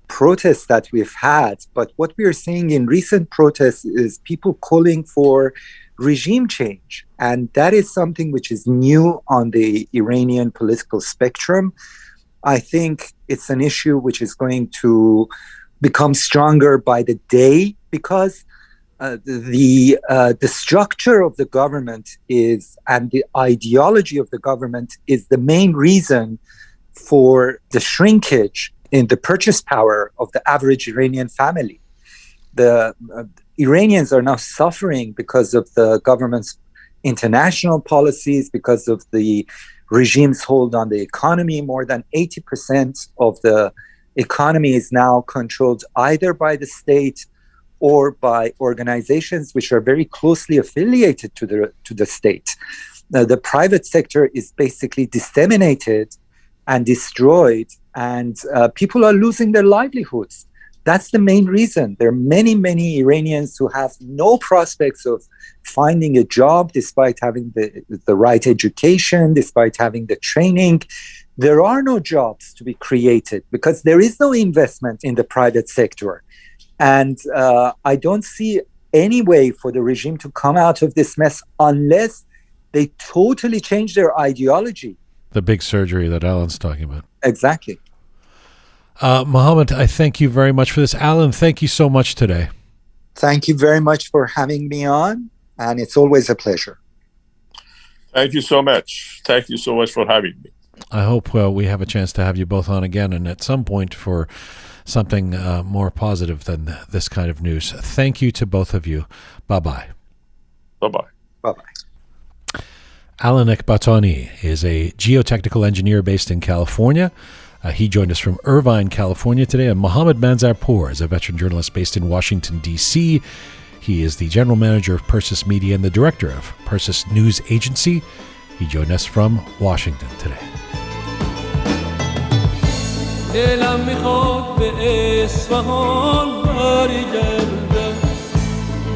protests that we've had, but what we are seeing in recent protests is people calling for regime change. And that is something which is new on the Iranian political spectrum. I think it's an issue which is going to become stronger by the day, because the structure of the government and the ideology of the government is the main reason for the shrinkage in the purchase power of the average Iranian family. The Iranians are now suffering because of the government's international policies, because of the regime's hold on the economy. More than 80% of the economy is now controlled either by the state or by organizations which are very closely affiliated to the state. The private sector is basically disseminated and destroyed, and people are losing their livelihoods. That's the main reason. There are many, many Iranians who have no prospects of finding a job despite having the right education, despite having the training. There are no jobs to be created because there is no investment in the private sector. And I don't see any way for the regime to come out of this mess unless they totally change their ideology. The big surgery that Alan's talking about. Exactly. Mohammad, I thank you very much for this. Alan, thank you so much today. Thank you very much for having me on, and it's always a pleasure. Thank you so much. Thank you so much for having me. I hope we have a chance to have you both on again, and at some point for something more positive than this kind of news. Thank you to both of you. Bye-bye. Bye-bye. Bye-bye. Alan Ekbatani is a geotechnical engineer based in California. He joined us from Irvine, California today. And Mohammad Manazarpour is a veteran journalist based in Washington, D.C. He is the general manager of Persis Media and the director of Persis News Agency. He joined us from Washington today. دلم میخواد به اصفهان برگردم،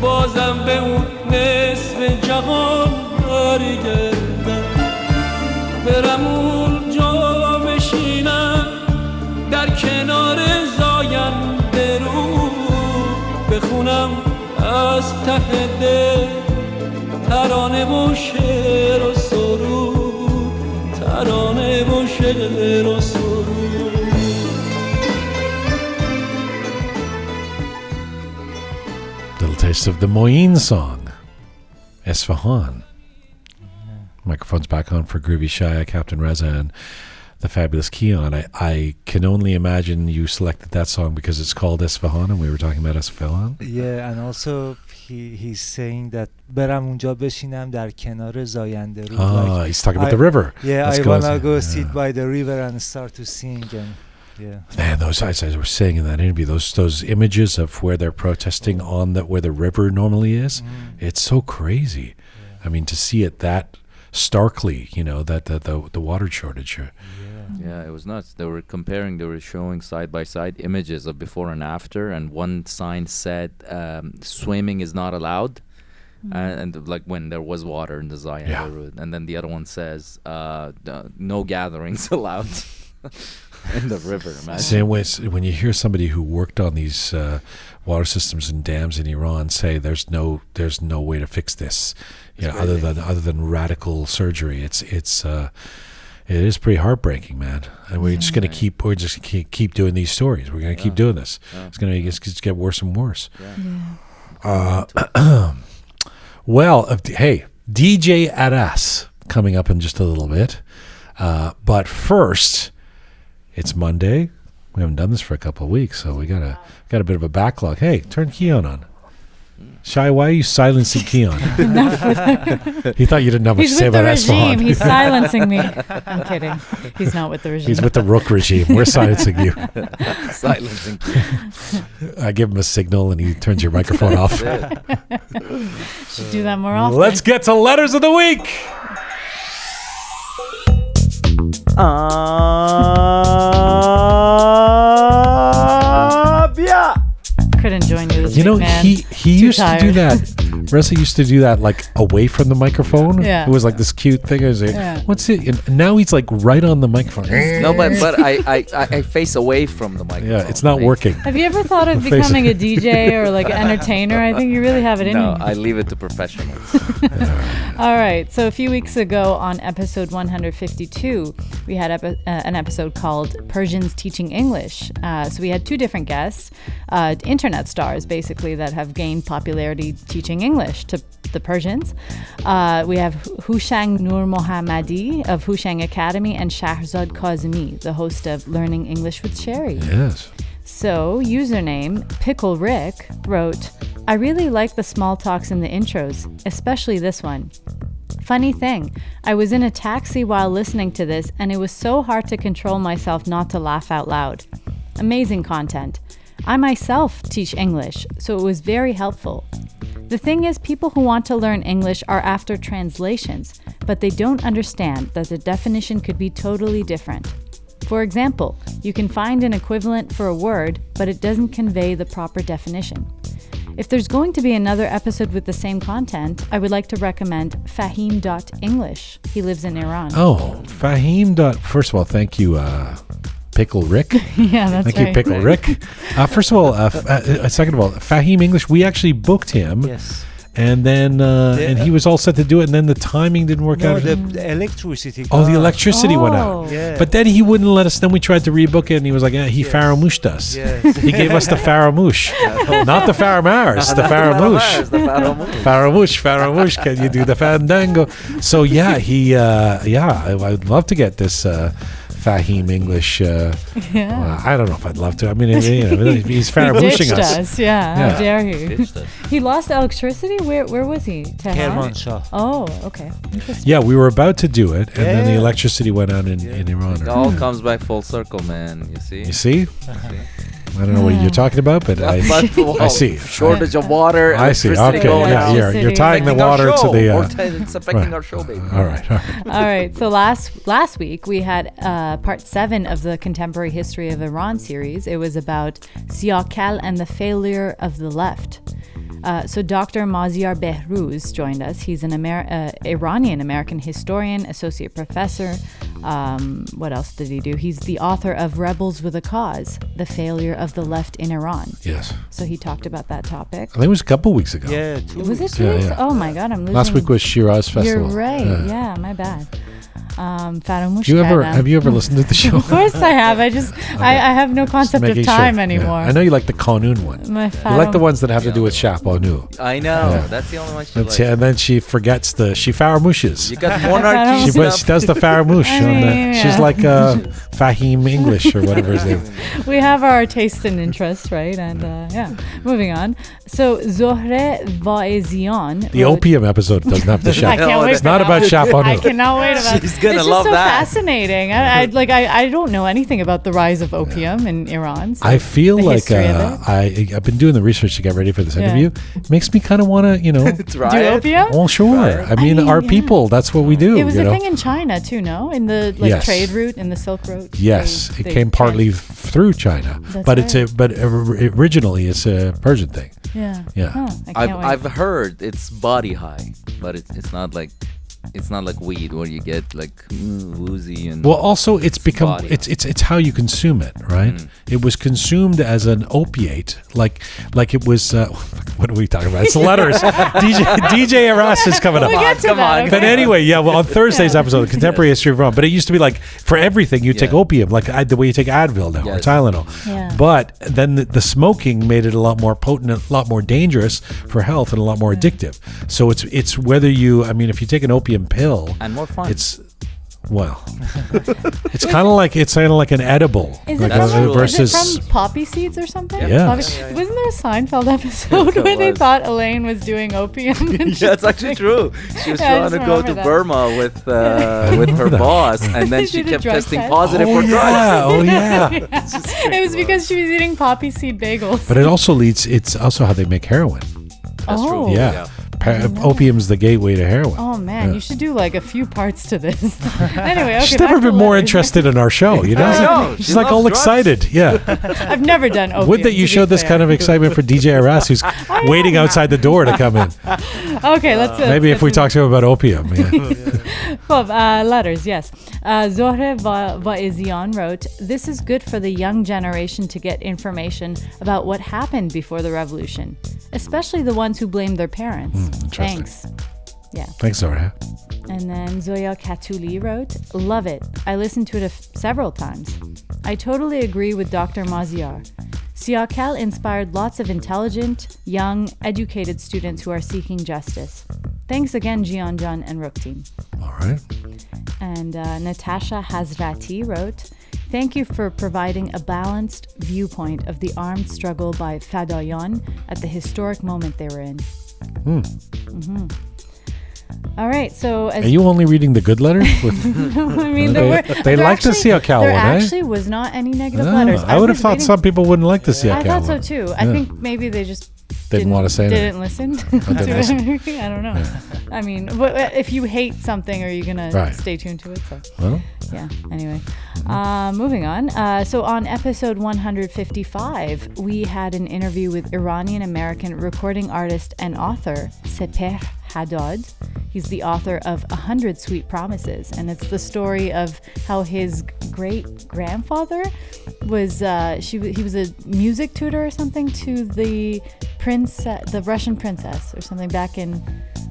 بازم به اون نصف جهان برگردم، برم اونجا بشینم در کنار زاینده رو، بخونم از ته دل ترانه و شعر و سرود، ترانه و شعر و سرود. Little taste of the Moeen song, Isfahan. Microphone's back on for Groovy Shaya, Captain Reza, and the fabulous Keon. I can only imagine you selected that song because it's called Isfahan, and we were talking about Isfahan. Yeah, and also he's saying that برم اونجا بشینم در کنار زاینده رو. Like, he's talking about the river. Yeah, I wanna go sit by the river and start to sing. And yeah, man, those guys were saying in that interview, those images of where they're protesting on where the river normally is, it's so crazy. Yeah. I mean, to see it that starkly, that the water shortage. Yeah, it was nuts. They were showing side by side images of before and after, and one sign said swimming is not allowed, and like when there was water in the Zion route, and then the other one says no gatherings allowed. in the river. Imagine. Same way when you hear somebody who worked on these water systems and dams in Iran say there's no way to fix this, other than radical surgery. It is pretty heartbreaking, man. And we're just gonna keep doing these stories. We're gonna keep doing this. It's gonna just get worse and worse. Well, hey, DJ Addass coming up in just a little bit, but first, it's Monday. We haven't done this for a couple of weeks, so we got a bit of a backlog. Hey, turn Keon on. Shai, why are you silencing Keon? He thought you didn't have much to say about Isfahan. He's silencing me. I'm kidding. He's not with the regime. He's with the Roqe regime. We're silencing you. Silencing you. I give him a signal and he turns your microphone off. Should do that more often. Let's get to letters of the week. Couldn't join you this week, man. He used to do that. Russell used to do that like away from the microphone. Yeah. It was like this cute thing. I was like, what's it? And now he's like right on the microphone. No, but I face away from the microphone. Yeah, it's not working. Have you ever thought of becoming a DJ or like an entertainer? I think you really have it in you. No, I leave it to professionals. All right. So a few weeks ago on episode 152, we had an episode called Persians Teaching English. So we had two different guests, internet stars basically that have gained popularity teaching English to the Persians. We have Hushang Nur Mohammadi of Hushang Academy and Shahrzad Kazemi, the host of Learning English with Sherry. Yes. So, username Pickle Rick wrote, I really like the small talks in the intros, especially this one. Funny thing, I was in a taxi while listening to this and it was so hard to control myself not to laugh out loud. Amazing content. I myself teach English, so it was very helpful. The thing is, people who want to learn English are after translations, but they don't understand that the definition could be totally different. For example, you can find an equivalent for a word, but it doesn't convey the proper definition. If there's going to be another episode with the same content, I would like to recommend Fahim.English. He lives in Iran. Oh, Fahim. First of all, thank you, Pickle Rick. Yeah, that's Thank right. you, Pickle Rick. First of all, second of all, Fahim English, we actually booked him. Yes. And then and he was all set to do it, and then the timing didn't work out. The electricity. Oh, the electricity went out. Yeah. But then he wouldn't let us. Then we tried to rebook it, and he was like, he Faramushed us. Yes. He gave us the Faramush. Not the Faramarz, the Faramush. Faramush, can you do the fandango? So, yeah, I'd love to get this Fahim English. I don't know if I'd love to. I mean, he's Faramushing us. How dare he? He lost electricity? Where was he? Tehran? Kermanshah. Oh, okay. Interesting. Yeah, we were about to do it, and then the electricity went out in Iran. It all comes back full circle, man. You see? You see? I don't know what you're talking about, but I see. Shortage of water. I see. electricity Okay, going out. you're tying the water to the. It's affecting our show, baby. All right. All right. So last week we had part 7 of the Contemporary History of Iran series. It was about Ziakal and the failure of the left. So Dr. Maziar Behruz joined us. He's an Iranian-American historian, associate professor. What else did he do? He's the author of Rebels with a Cause, The Failure of the Left in Iran. Yes. So he talked about that topic. I think it was a couple weeks ago. Yeah, Was it 2 weeks? Yeah. Oh my God, I'm losing. Last week was Shiraz Festival. You're right. Yeah, my bad. Faramush. Have you ever listened to the show? Of course I have. I have no concept of time anymore. Yeah. I know you like the Qanun one. You like the ones that have to do with Shahbanu. I know. Yeah. That's the only one she likes. And then she forgets she Faramushes. You got monarchy She does the Faramush. She's like Fahim English or whatever his name. We have our tastes and interests, right? And moving on. So Zohre Vaezian. The opium episode doesn't have the Shah. I can't wait. It's not about Shahbanu. I cannot wait about. She's gonna it's love just so that. Fascinating. I don't know anything about the rise of opium in Iran. So I feel the like history of it. I've been doing the research to get ready for this interview. Makes me kind of want to, do opium. Well, sure. I mean, our people. That's what we do. It was a thing in China too, no? In the trade route, in the Silk Road. Yes, it came partly through China, but originally it's a Persian thing. Yeah. Yeah. Huh, I can't wait. I've heard it's body high, but it's not like it's not like weed where you get like woozy and. Well, also it's become body. it's how you consume it, right? It was consumed as an opiate, like it was. What are we talking about? It's letters. DJ Aras is coming up. We'll get to Come that, on. okay? But anyway, yeah. Well, on Thursday's episode, Contemporary History of Rum. But it used to be like for everything you take opium, like the way you take Advil now or Yes. Tylenol. Yeah. But then the smoking made it a lot more potent, a lot more dangerous for health, and a lot more addictive. So it's whether you, I mean, if you take an opium pill, And more fun. it's it's kind of like an edible. Is like it, from, versus is it from poppy seeds or something? Yeah. Wasn't there a Seinfeld episode where they thought Elaine was doing opium? And Yeah, it's actually true. She was Yeah, I trying just to go to remember that. Burma with her boss, and then She she did a kept drug testing test. positive for drugs. Oh yeah. It was because she was eating poppy seed bagels. But it also leads. It's also how they make heroin. That's true. Oh. Yeah. Opium's the gateway to heroin. Oh man, Yeah. you should do like a few parts to this. Anyway, okay. She's back never to been more letters. interested in our show, you know? I know. She's She like loves all drugs. excited. Yeah. I've never done opium. Would that you to be showed this fair. kind of excitement for DJ Aras, who's waiting outside the door to come in. Okay, let's. Maybe if we talk to him about opium. Yeah. Well, letters, yes. Zohre Vaizian wrote, "This is good for the young generation to get information about what happened before the revolution, especially the ones who blame their parents. interesting. Thanks." Yeah. Thanks, Zora. And then Zoya Katuli wrote, "Love it. I listened to it several times. I totally agree with Dr. Maziar. Siakal inspired lots of intelligent, young, educated students who are seeking justice. Thanks again, Jian, and Roqe Team." All right. And Natasha Hazrati wrote, "Thank you for providing a balanced viewpoint of the armed struggle by Fadayan at the historic moment they were in." All right, so as Are you only reading the good letters? I mean, They like the Siakal There one, eh? actually was not any negative No, letters. I would have thought some people wouldn't like the Siakal I thought so one. too. I Yeah. think maybe they just Didn't want to say didn't anything. listen. didn't to listen. it. I don't know. I mean, if you hate something, are you gonna Right. stay tuned to it? So. Well, Yeah, anyway. Moving on. So on episode 155, we had an interview with Iranian-American recording artist and author Sepeh Haddad. He's the author of 100 Sweet Promises, and it's the story of how his great-grandfather was, he was a music tutor or something to the Russian princess or something back in,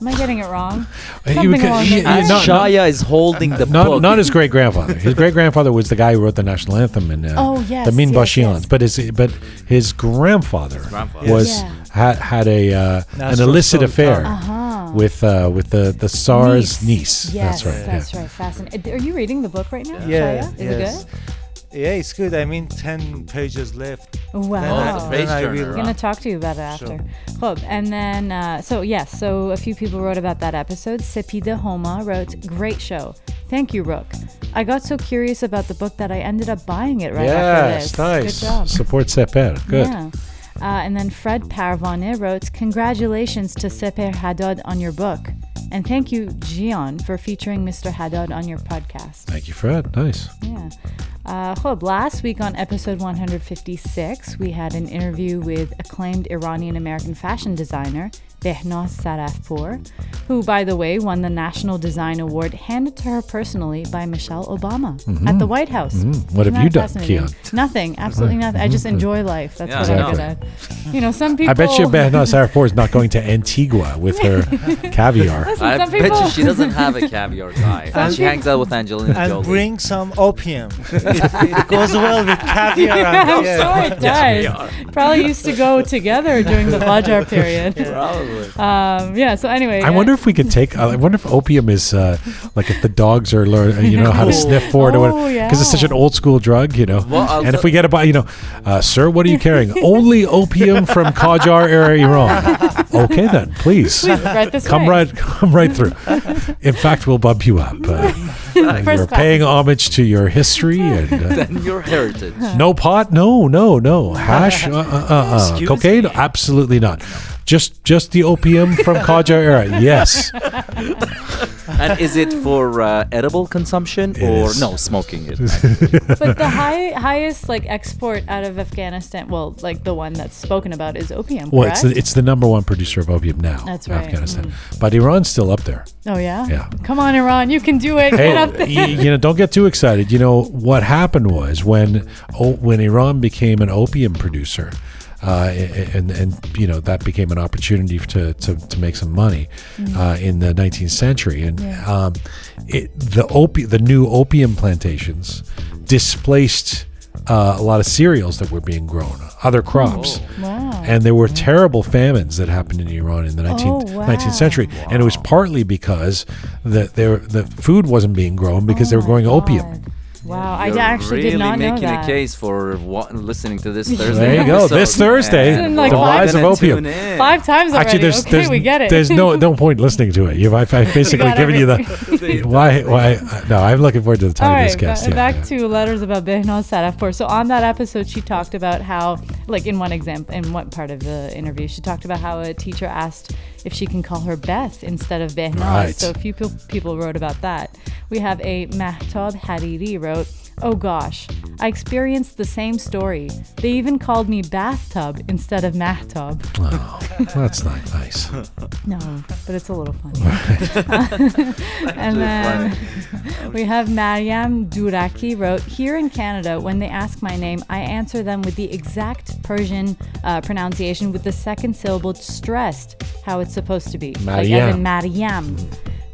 am I getting it wrong? Something along those lines. Shaya is holding the book. not his great grandfather. His great grandfather was the guy who wrote the national anthem in Oh, yes, the Min yes, Bashians. yes. But his grandfather was Yeah. had an National illicit Sultan. affair Uh-huh. with the Tsar's niece. Yes, That's right. That's right. Fascinating. Are you reading the book right now? Yeah, Shaya? Is yes. it Yeah, it's good. I mean, 10 pages left. good? Wow. that's a page Then I turner, will- I'm going to talk to you about it after. Cool. And then, so a few people wrote about that episode. Sepida Homa wrote, "Great show. Thank you, Roqe. I got so curious about the book that I ended up buying it right after Yes, this. nice. Good job. Support Seper. Good. Yeah. And then Fred Parvane wrote, "Congratulations to Sepeh Haddad on your book. And thank you, Jian, for featuring Mr. Haddad on your podcast." Thank you, Fred. Nice. Yeah. Last week on episode 156, we had an interview with acclaimed Iranian-American fashion designer Behnaz Sarafpour, who, by the way, won the National Design Award handed to her personally by Michelle Obama at the White House. What have Isn't you that done, fascinating? Kian? Nothing. Absolutely nothing. I just enjoy life. That's Yeah, what I'm good at. You know, some people... I bet you Behnaz Sarafpour is not going to Antigua with her caviar. Listen, I some bet people... you she doesn't have a caviar guy. She hangs out with Angelina And Jolie. bring some opium. it goes well with caviar. I'm And, sure it does. Probably used to go together during the Bajar period. Probably. So anyway, I wonder if we could take. I wonder if opium is like if the dogs are learn, how to sniff for it or whatever. Because it's such an old school drug, Well, and if we get a sir, what are you carrying? Only opium from Qajar era Iran. Okay, then please right this come way. right through. In fact, we'll bump you up. You're First paying homage to your history and. and your heritage. No pot? No. Hash? Excuse Cocaine? me? Absolutely not. Just the opium from Qajar era. Yes. And is it for edible consumption or is. no smoking it? But the highest like export out of Afghanistan, well, like the one that's spoken about is opium. Well, correct? it's the number one producer of opium now. That's in right. Afghanistan. But Iran's still up there. Oh yeah. Yeah. Come on, Iran, you can do it. Get up there. You know, don't get too excited. You know what happened was when Iran became an opium producer. And you know that became an opportunity to make some money in the 19th century, and the new opium plantations displaced a lot of cereals that were being grown, other crops. Wow. And there were terrible famines that happened in Iran in the 19th century, and it was partly because the food wasn't being grown because they were growing opium. Wow, You're I actually did not know really making that. a case for listening to this Thursday. There you go. episode. This Thursday, It's in like the rise of opium. 5 times already. Actually, we get it. There's no point listening to it. I've basically got given you the why. No, I'm looking forward to the time All of right, this guest. back to letters about Behnaz Sarafpour. So on that episode, she talked about how, like in one part of the interview, she talked about how a teacher asked if she can call her Beth instead of Behnaz. Right. So a few people wrote about that. We have a Mahtab Hariri wrote, "Oh gosh, I experienced the same story. They even called me Bathtub instead of Mahtab." Oh, that's not nice. No, but it's a little funny. And then we have Mariam Duraki wrote, "Here in Canada, when they ask my name, I answer them with the exact Persian pronunciation with the second syllable stressed how it's supposed to be. Like as in Mariam.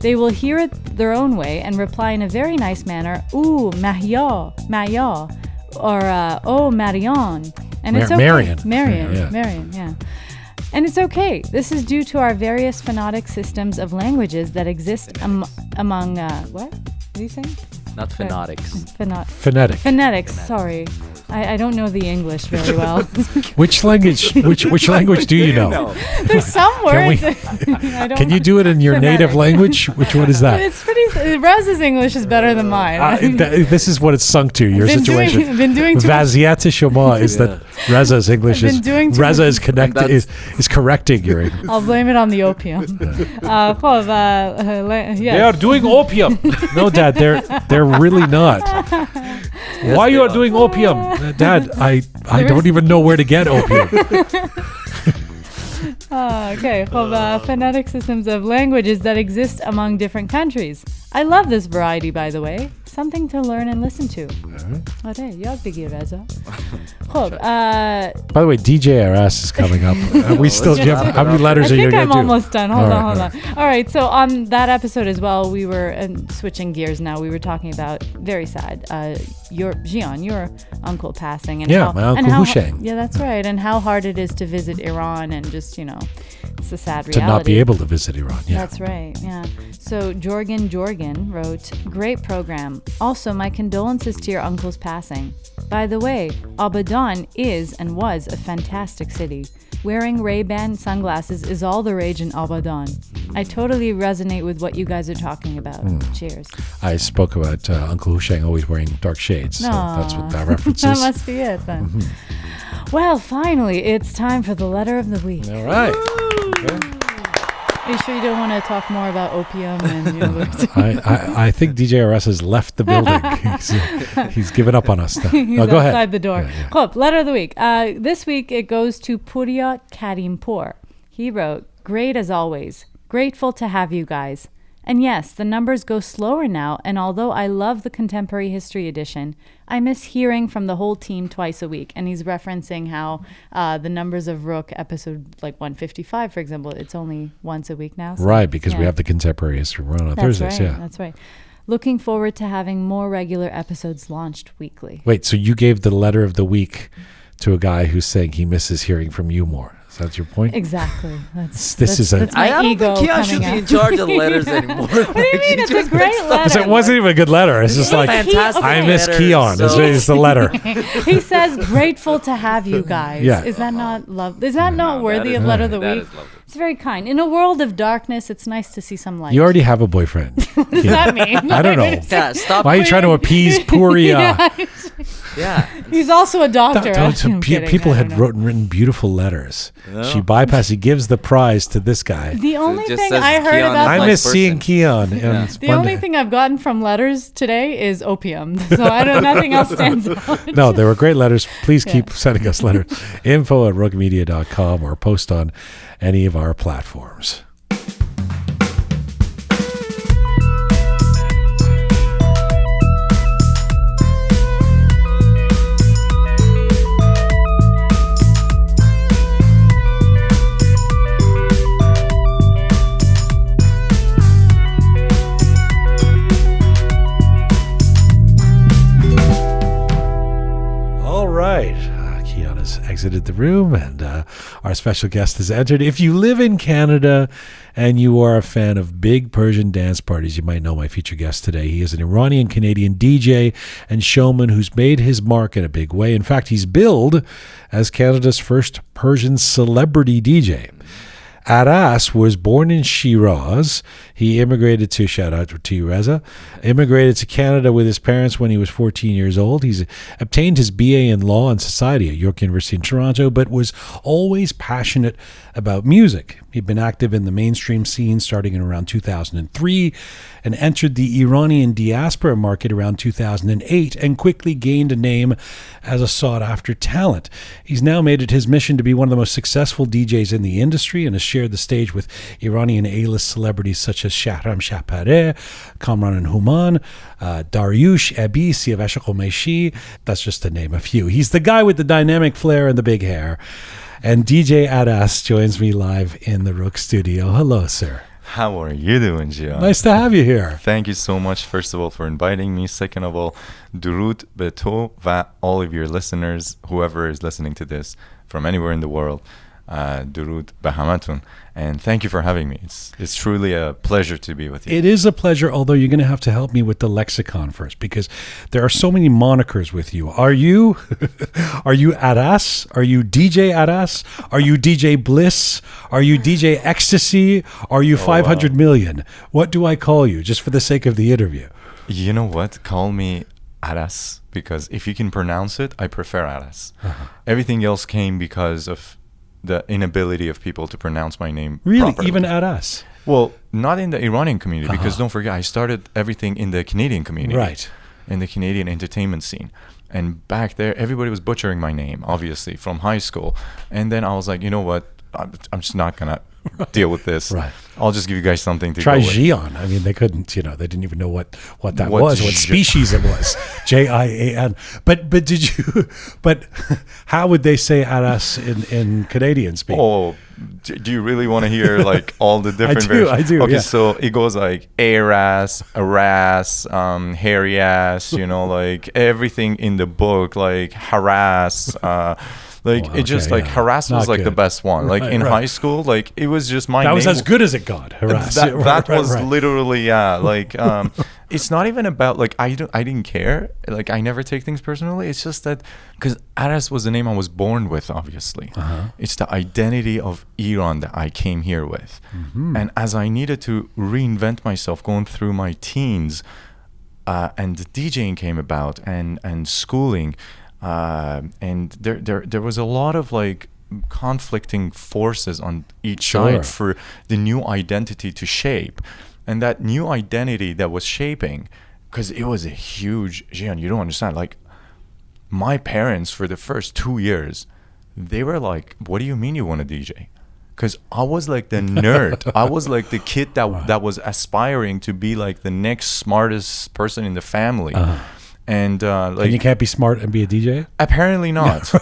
They will hear it their own way and reply in a very nice manner, ooh, Mahya, or oh, Marion. And it's okay. Marion, yeah. And it's okay. This is due to our various phonetic systems of languages that exist among, what? What are you saying? Not phonetics. Phonetic. Sorry. I don't know the English very well. Which language do you know? There's some words. Can you do it in your native language? Which one is that? It's pretty. Raz's English is better than mine. This is what it's sunk to. Your situation. I've been doing too much. Vaziata Shoma is that Reza's English is. Reza is connected is correcting your English. I'll blame it on the opium. Yes. They are doing opium. No, Dad, they're really not. Why you are doing opium? Dad, I don't even know where to get opium. Okay. Phonetic systems of languages that exist among different countries. I love this variety, by the way. Something to learn and listen to. آره یاد بگیر رضا. خب. By the way, DJ Aras is coming up. We still how many letters are you going to do? I think I'm almost done. Hold on. All right. So on that episode as well, we were switching gears now. We were talking about very sad. Jian, your uncle passing. And my uncle Hussein. Yeah, that's right. And how hard it is to visit Iran and just, it's a sad reality. To not be able to visit Iran, yeah. That's right, yeah. So Jorgen wrote, "Great program. Also, my condolences to your uncle's passing. By the way, Abadan is and was a fantastic city. Wearing Ray-Ban sunglasses is all the rage in Abadan. I totally resonate with what you guys are talking about. Cheers." I spoke about Uncle Hussein always wearing dark shades. So that's what that reference is. That must be it then. Well, finally, it's time for the letter of the week. All right. Okay. Are you sure you don't want to talk more about opium and I think DJ Aras has left the building. He's given up on us now. He's go outside ahead. the door. Cool. Letter of the week. This week it goes to Puriya Karimpour. He wrote, "Great as always. Grateful to have you guys. And yes, the numbers go slower now, and although I love the Contemporary History edition, I miss hearing from the whole team twice a week." And he's referencing how the numbers of Roqe episode like 155, for example, it's only once a week now. So, right, because we have the Contemporary History run on Thursdays. Right, yeah, that's right. Looking forward to having more regular episodes launched weekly. Wait, so you gave the letter of the week to a guy who's saying he misses hearing from you more. Is that your point? Exactly. That's my I don't ego think Kian should be in charge of letters anymore. What do you mean? It's a great letter. It wasn't even a good letter. It's just like, I miss Keon. It's the letter. He says, "Grateful to have you guys." Yeah. Is that not love? Is that not worthy of letter of the week? It's very kind. In a world of darkness, it's nice to see some light. You already have a boyfriend. What does that mean? I don't know. Yeah, stop. Why are you trying to appease Puriya? Yeah. He's also a doctor. I'm kidding. People I had don't know. written beautiful letters. No. She bypassed. He gives the prize to this guy. The only just thing says I heard Keon about I nice miss seeing person. Keon. Yeah. the only thing I've gotten from letters today is opium. So nothing else stands out. No, they were great letters. Please Yeah. keep sending us letters. info@roqemedia.com or post on any of our platforms. All right. Keon has exited the room and our special guest has entered. If you live in Canada and you are a fan of big Persian dance parties, you might know my featured guest today. He is an Iranian-Canadian DJ and showman who's made his mark in a big way. In fact, he's billed as Canada's first Persian celebrity DJ. Aras was born in Shiraz. He immigrated to, shout out to you, Reza, immigrated to Canada with his parents when he was 14 years old. He's obtained his BA in Law and Society at York University in Toronto, but was always passionate about music. He'd been active in the mainstream scene starting in around 2003 and entered the Iranian diaspora market around 2008 and quickly gained a name as a sought-after talent. He's now made it his mission to be one of the most successful DJs in the industry and has shared the stage with Iranian A-list celebrities such as Shahram Shahpareh, Kamran and Human, Daryush Ebi, Siavash Qomeshi. That's just to name a few. He's the guy with the dynamic flair and the big hair. And DJ Addass joins me live in the Roqe Studio. Hello, sir. How are you doing, Jian? Nice to have you here. Thank you so much, first of all, for inviting me. Second of all, durud be to va all of your listeners, whoever is listening to this from anywhere in the world. Durud be hamatun. And thank you for having me. It's truly a pleasure to be with you. It is a pleasure, although you're going to have to help me with the lexicon first because there are so many monikers with you. Are you Aras? Are you DJ Addass? Are you DJ Bliss? Are you DJ Ecstasy? Are you 500 million? What do I call you just for the sake of the interview? You know what? Call me Aras, because if you can pronounce it, I prefer Aras. Everything else came because of the inability of people to pronounce my name Really? properly. Even Aras? Well, not in the Iranian community, because don't forget, I started everything in the Canadian community. Right. In the Canadian entertainment scene. And back there, everybody was butchering my name, obviously, from high school. And then I was like, you know what? I'm just not going to deal with this. Right. I'll just give you guys something to Try go with. Jian. I mean, they couldn't, they didn't even know what that What was, what species it was. Jian. But how would they say Aras in Canadian speak? Oh, do you really want to hear like all the different versions? I do. Okay, Yeah. so it goes like Aras, hairy ass, like everything in the book, like harass, it just okay, like yeah. harass was Not like the good. best one. Like Right, in right. high school, like it was just my That name. was as good as it got. Harass. That was Right. literally it's not even about like I didn't care, like I never take things personally. It's just that because Aras was the name I was born with, obviously. It's the identity of Iran that I came here with. And as I needed to reinvent myself going through my teens, and DJing came about and schooling, and there was a lot of like conflicting forces on each Sure. side for the new identity to shape. And that new identity that was shaping, because it was a huge, Jian, you don't understand, like my parents for the first 2 years, they were like, what do you mean you want to DJ? Because I was like the nerd. I was like the kid that was aspiring to be like the next smartest person in the family. And And you can't be smart and be a DJ? apparently not.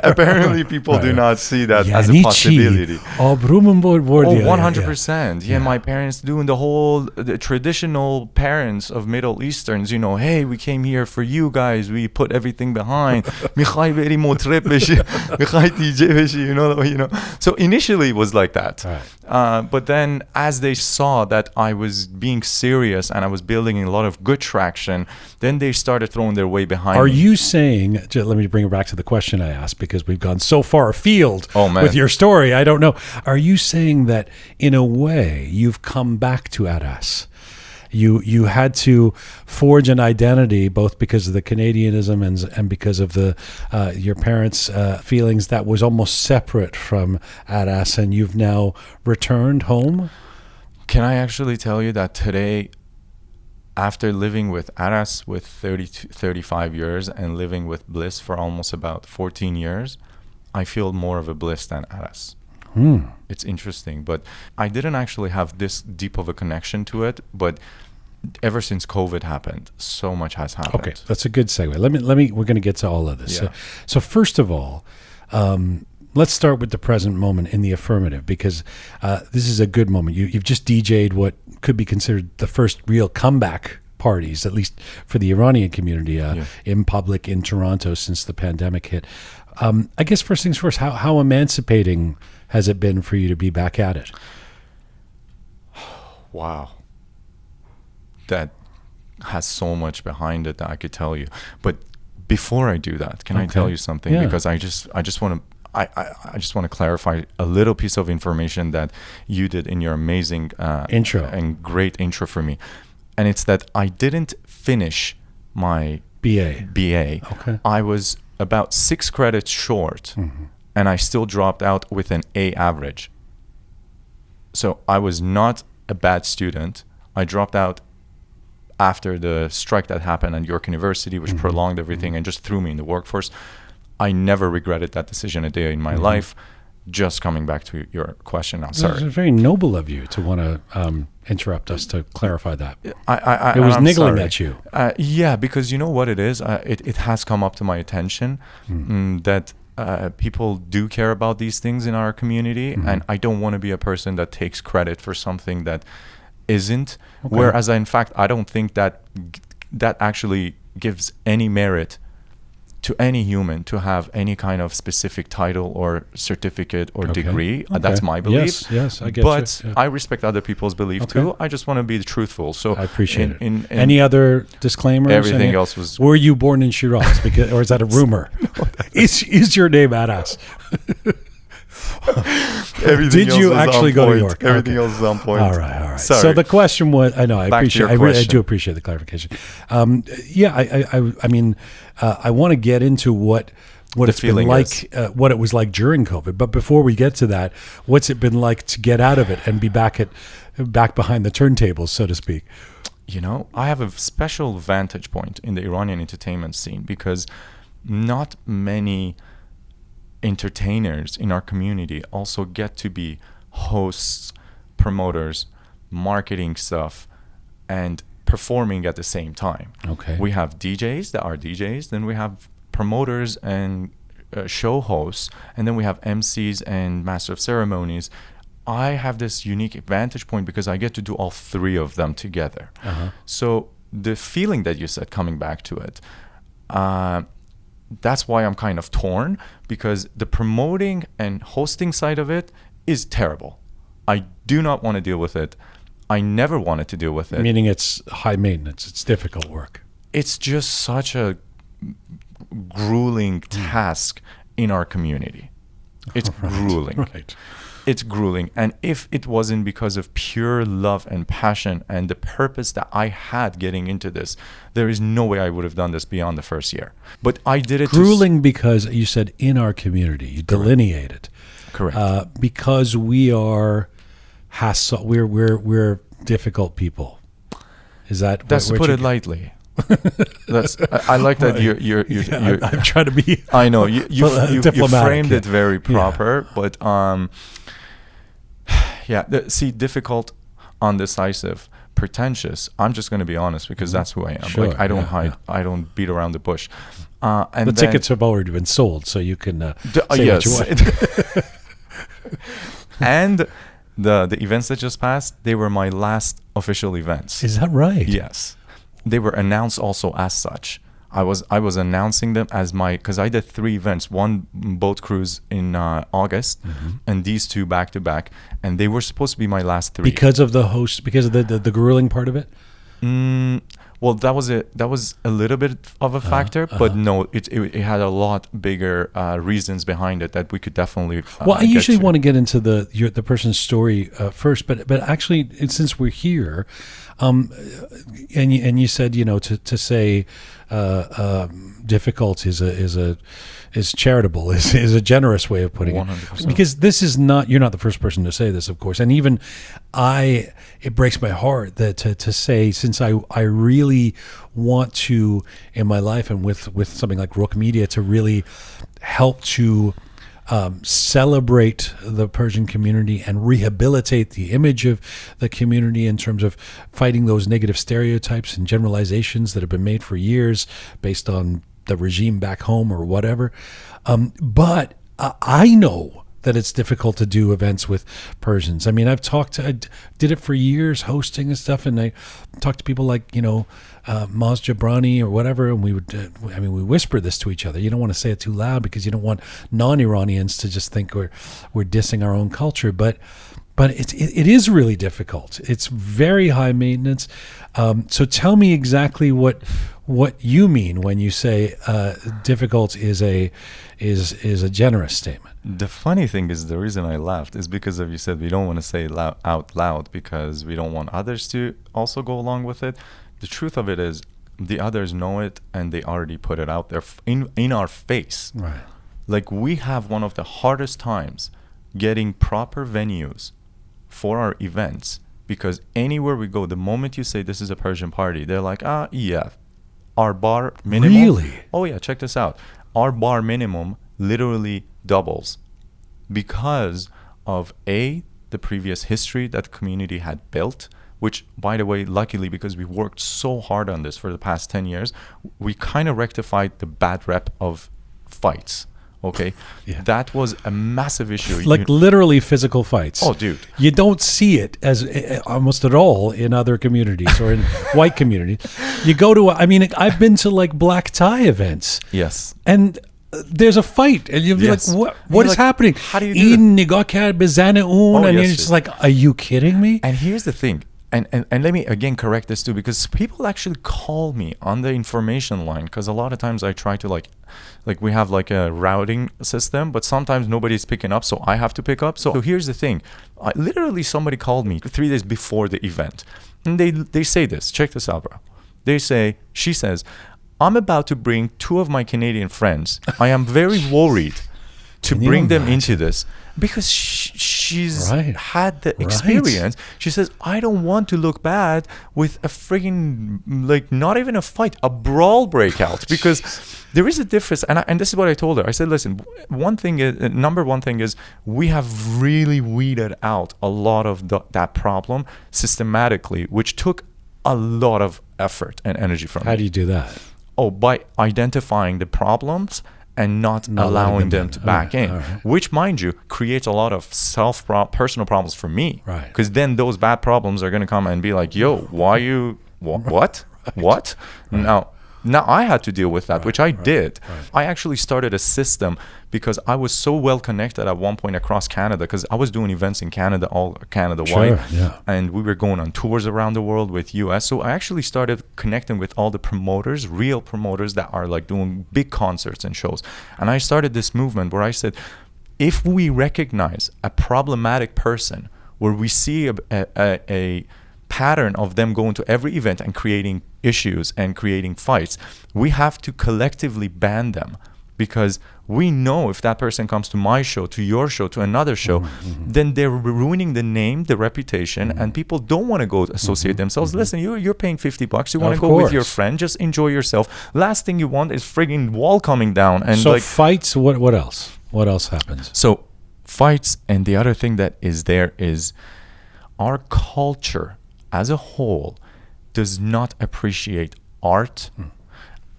Apparently people do not see that as a possibility. Oh, 100%. Yeah, my parents doing the traditional parents of Middle Easterns, hey, we came here for you guys. We put everything behind. میخوای بری مطرب بشی، میخوای DJ بشی, So initially it was like that. But then as they saw that I was being serious and I was building a lot of good traction, then they started throwing their weight behind Are me. you saying, let me bring it back to the question I asked because we've gone so far afield with your story. I don't know. Are you saying that in a way you've come back to Aras You had to forge an identity both because of the Canadianism and because of the your parents' feelings that was almost separate from Aras, and you've now returned home. Can I actually tell you that today, after living with Aras with 35 years and living with Bliss for almost about 14 years, I feel more of a Bliss than Aras. It's interesting, but I didn't actually have this deep of a connection to it. But ever since COVID happened, so much has happened. Okay, that's a good segue. Let me. We're going to get to all of this. Yeah. So first of all, let's start with the present moment in the affirmative, because this is a good moment. You've just DJ'd what could be considered the first real comeback parties, at least for the Iranian community, in public in Toronto since the pandemic hit. I guess first things first, how emancipating has it been for you to be back at it? Wow. That has so much behind it that I could tell you. But before I do that, can I tell you something? Yeah. Because I just want to clarify a little piece of information that you did in your amazing intro and great intro for me. And it's that I didn't finish my BA. Okay. I was about 6 credits short, and I still dropped out with an A average. So I was not a bad student. I dropped out after the strike that happened at York University, which prolonged everything and just threw me in the workforce. I never regretted that decision a day in my life. Just coming back to your question, I'm sorry. It's very noble of you to want to interrupt us to clarify that. It I was I'm niggling sorry. at you. Yeah, because you know what it is? It has come up to my attention that people do care about these things in our community, and I don't want to be a person that takes credit for something that isn't. Okay. Whereas, I don't think that actually gives any merit to any human to have any kind of specific title or certificate or degree. That's my belief. Yes, I get but you. Yeah. I respect other people's belief too. I just want to be truthful. So I appreciate it. in Any other disclaimers? everything else was. Were you born in Shiraz? Because, or is that a rumor? Is your name Aras? Everything Did else you is actually on go to point. York? Everything Okay. else is on point. All right. Sorry. So the question was, I know, I Back to appreciate, your I question. do appreciate the clarification. I mean, I want to get into what it's been feeling like, what it was like during COVID. But before we get to that, what's it been like to get out of it and be back behind the turntables, so to speak? You know, I have a special vantage point in the Iranian entertainment scene because not many entertainers in our community also get to be hosts, promoters, marketing stuff, and performing at the same time. Okay. We have DJs that are DJs, then we have promoters and show hosts, and then we have MCs and master of ceremonies. I have this unique vantage point because I get to do all 3 of them together. So the feeling that you said, coming back to it, that's why I'm kind of torn, because the promoting and hosting side of it is terrible. I do not want to deal with it. I never wanted to deal with it. Meaning it's high maintenance. It's difficult work. It's just such a grueling task in our community. It's grueling. Right. It's grueling. And if it wasn't because of pure love and passion and the purpose that I had getting into this, there is no way I would have done this beyond the first year. But I did it Grueling because you said in our community, you delineate it. Correct. Because we are hassle, we're difficult people. Is that That's to what put you it get? lightly. I like that you're I'm trying to be. I know you diplomatic, framed it very Yeah. proper, but difficult, undecisive, pretentious. I'm just going to be honest because that's who I am. Sure, like I don't yeah, hide. yeah. I don't beat around the bush. And The then, tickets have already been sold, so you can say yes. what you want. And the events that just passed, they were my last official events. Is that right? Yes, they were announced also as such. I was announcing them as because I did 3 events, 1 boat cruise in August, and these 2 back to back, and they were supposed to be my last 3. Because of the host, because of the grueling part of it. Well, that was a little bit of a factor, but no, it had a lot bigger reasons behind it that we could definitely. Well, I usually want to get into the person's story first, but actually, since we're here, and you said, you know, to say difficult is charitable, is a generous way of putting 100%. it. Because this is not, you're not the first person to say this, of course. And even it breaks my heart that to say, since I really want to, in my life and with something like Roqe Media, to really help to celebrate the Persian community and rehabilitate the image of the community in terms of fighting those negative stereotypes and generalizations that have been made for years based on the regime back home or whatever. But I know that it's difficult to do events with Persians. I mean, I did it for years, hosting and stuff, and I talked to people like, you know, Maz Jabrani or whatever, and we would, we whisper this to each other. You don't want to say it too loud because you don't want non-Iranians to just think we're dissing our own culture, but it is really difficult. It's very high maintenance. So tell me exactly what you mean when you say difficult is a generous statement. The funny thing is, the reason I laughed is because of, you said we don't want to say it out loud because we don't want others to also go along with it. The truth of it is, the others know it and they already put it out there in our face. Right. Like, we have one of the hardest times getting proper venues for our events, because anywhere we go, the moment you say this is a Persian party, they're like, yeah, our bar minimum. Really? Oh yeah, check this out. Our bar minimum literally doubles because of the previous history that the community had built, which, by the way, luckily, because we worked so hard on this for the past 10 years, we kind of rectified the bad rep of fights. Okay, yeah. That was a massive issue. Like literally physical fights. Oh, dude. You don't see it as almost at all in other communities or in white communities. You go to, I've been to like black tie events. Yes. And there's a fight, and you'll be Yes. like, what is like, happening? how do you do that? And yes, you're just like, are you kidding me? And here's the thing. And let me again correct this too, because people actually call me on the information line, because a lot of times I try to like we have like a routing system, but sometimes nobody's picking up, so I have to pick up. So here's the thing. Literally somebody called me 3 days before the event, and they say this. Check this out, bro. She says, I'm about to bring 2 of my Canadian friends. I am very worried to bring them into this. Because she's had the experience. She says, I don't want to look bad with a friggin', like, not even a fight, a brawl breakout. Because there is a difference. And this is what I told her. I said, listen, number one thing is we have really weeded out a lot of that problem systematically, which took a lot of effort and energy from me. How do you do that? Oh, by identifying the problems and not allowing them to back in, which, mind you, creates a lot of personal problems for me. Right. Because then those bad problems are going to come and be like, yo, why you, what? What? Right. Now I had to deal with that, which I did. Right. I actually started a system because I was so well connected at one point across Canada, because I was doing events in Canada, all Canada-wide. Sure, yeah. And we were going on tours around the world with US. So I actually started connecting with all the promoters, real promoters that are like doing big concerts and shows. And I started this movement where I said, if we recognize a problematic person, where we see a pattern of them going to every event and creating issues and creating fights, we have to collectively ban them, because we know if that person comes to my show, to your show, to another show, then they're ruining the name, the reputation, and people don't want to go associate themselves. Listen, you're paying $50. You want to go with your friend, just enjoy yourself. Last thing you want is frigging wall coming down. And so fights, what else? What else happens? So fights, and the other thing that is there is our culture as a whole does not appreciate art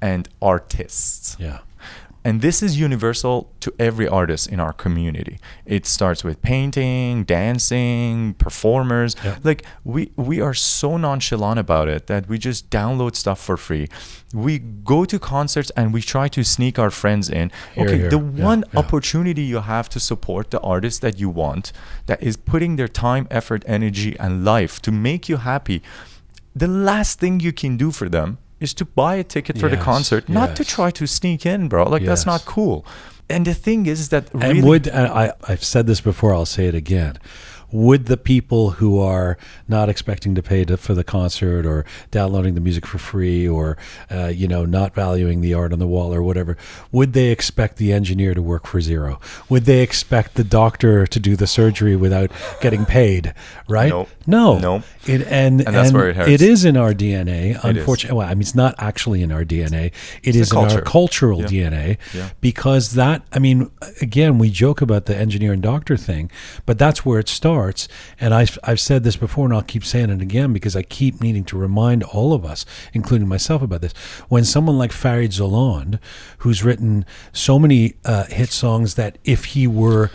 and artists. Yeah. And this is universal to every artist in our community. It starts with painting, dancing, performers. Yeah. Like we are so nonchalant about it that we just download stuff for free. We go to concerts and we try to sneak our friends in. The one opportunity you have to support the artist that you want, that is putting their time, effort, energy, and life to make you happy, the last thing you can do for them is to buy a ticket for the Yes, concert, not to yes. try to sneak in, bro. Like, that's Yes. not cool. And the thing is that really... And I've said this before, I'll say it again. Would the people who are not expecting to pay for the concert, or downloading the music for free, or not valuing the art on the wall or whatever, would they expect the engineer to work for zero? Would they expect the doctor to do the surgery without getting paid? Right? Nope. No. Nope. And that's where it hurts. It is in our DNA, is. unfortunately. Well, I mean, it's not actually in our DNA. It It's is a in our culture. cultural Yeah. DNA, Yeah. because that, I mean, again, we joke about the engineer and doctor thing, but that's where it starts. And I've said this before, and I'll keep saying it again, because I keep needing to remind all of us, including myself, about this. When someone like Farid Zolond, who's written so many hit songs that if he were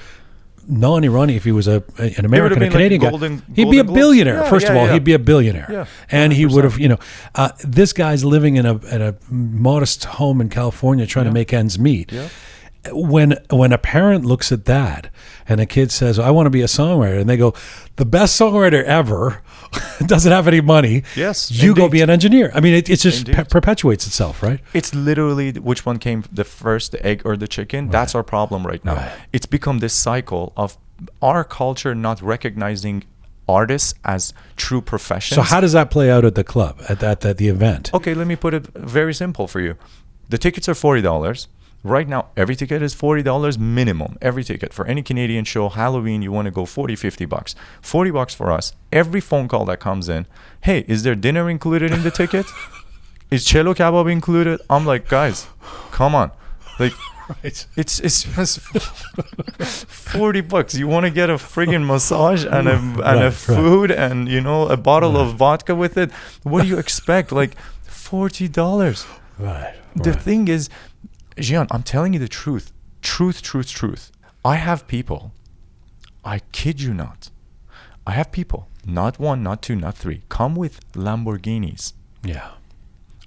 non-Iranian, if he was an American, a Canadian guy, he'd be a billionaire. First of all, he'd be a billionaire. Yeah, and he would have, this guy's living in a modest home in California trying to make ends meet. Yeah. When a parent looks at that and a kid says, I want to be a songwriter, and they go, the best songwriter ever doesn't have any money. Yes, you go indeed. be an engineer. I mean, it just Indeed. perpetuates itself, right? It's literally which one came the first, the egg or the chicken. That's our problem right now. Right. It's become this cycle of our culture not recognizing artists as true professions. So how does that play out at the club, at the event? Okay, let me put it very simple for you. The tickets are $40. Right now, every ticket is $40 minimum. Every ticket for any Canadian show, Halloween, you want to go $40-50. $40 for us. Every phone call that comes in, hey, is there dinner included in the ticket? Is cello kebab included? I'm like, guys, come on. Like, Right. it's just $40. You want to get a friggin' massage and a food and a bottle of vodka with it? What do you expect? Like $40. Right. The thing is, Jian, I'm telling you the truth. Truth. I have people, I kid you not, I have people, not one, not two, not three, come with Lamborghinis. Yeah.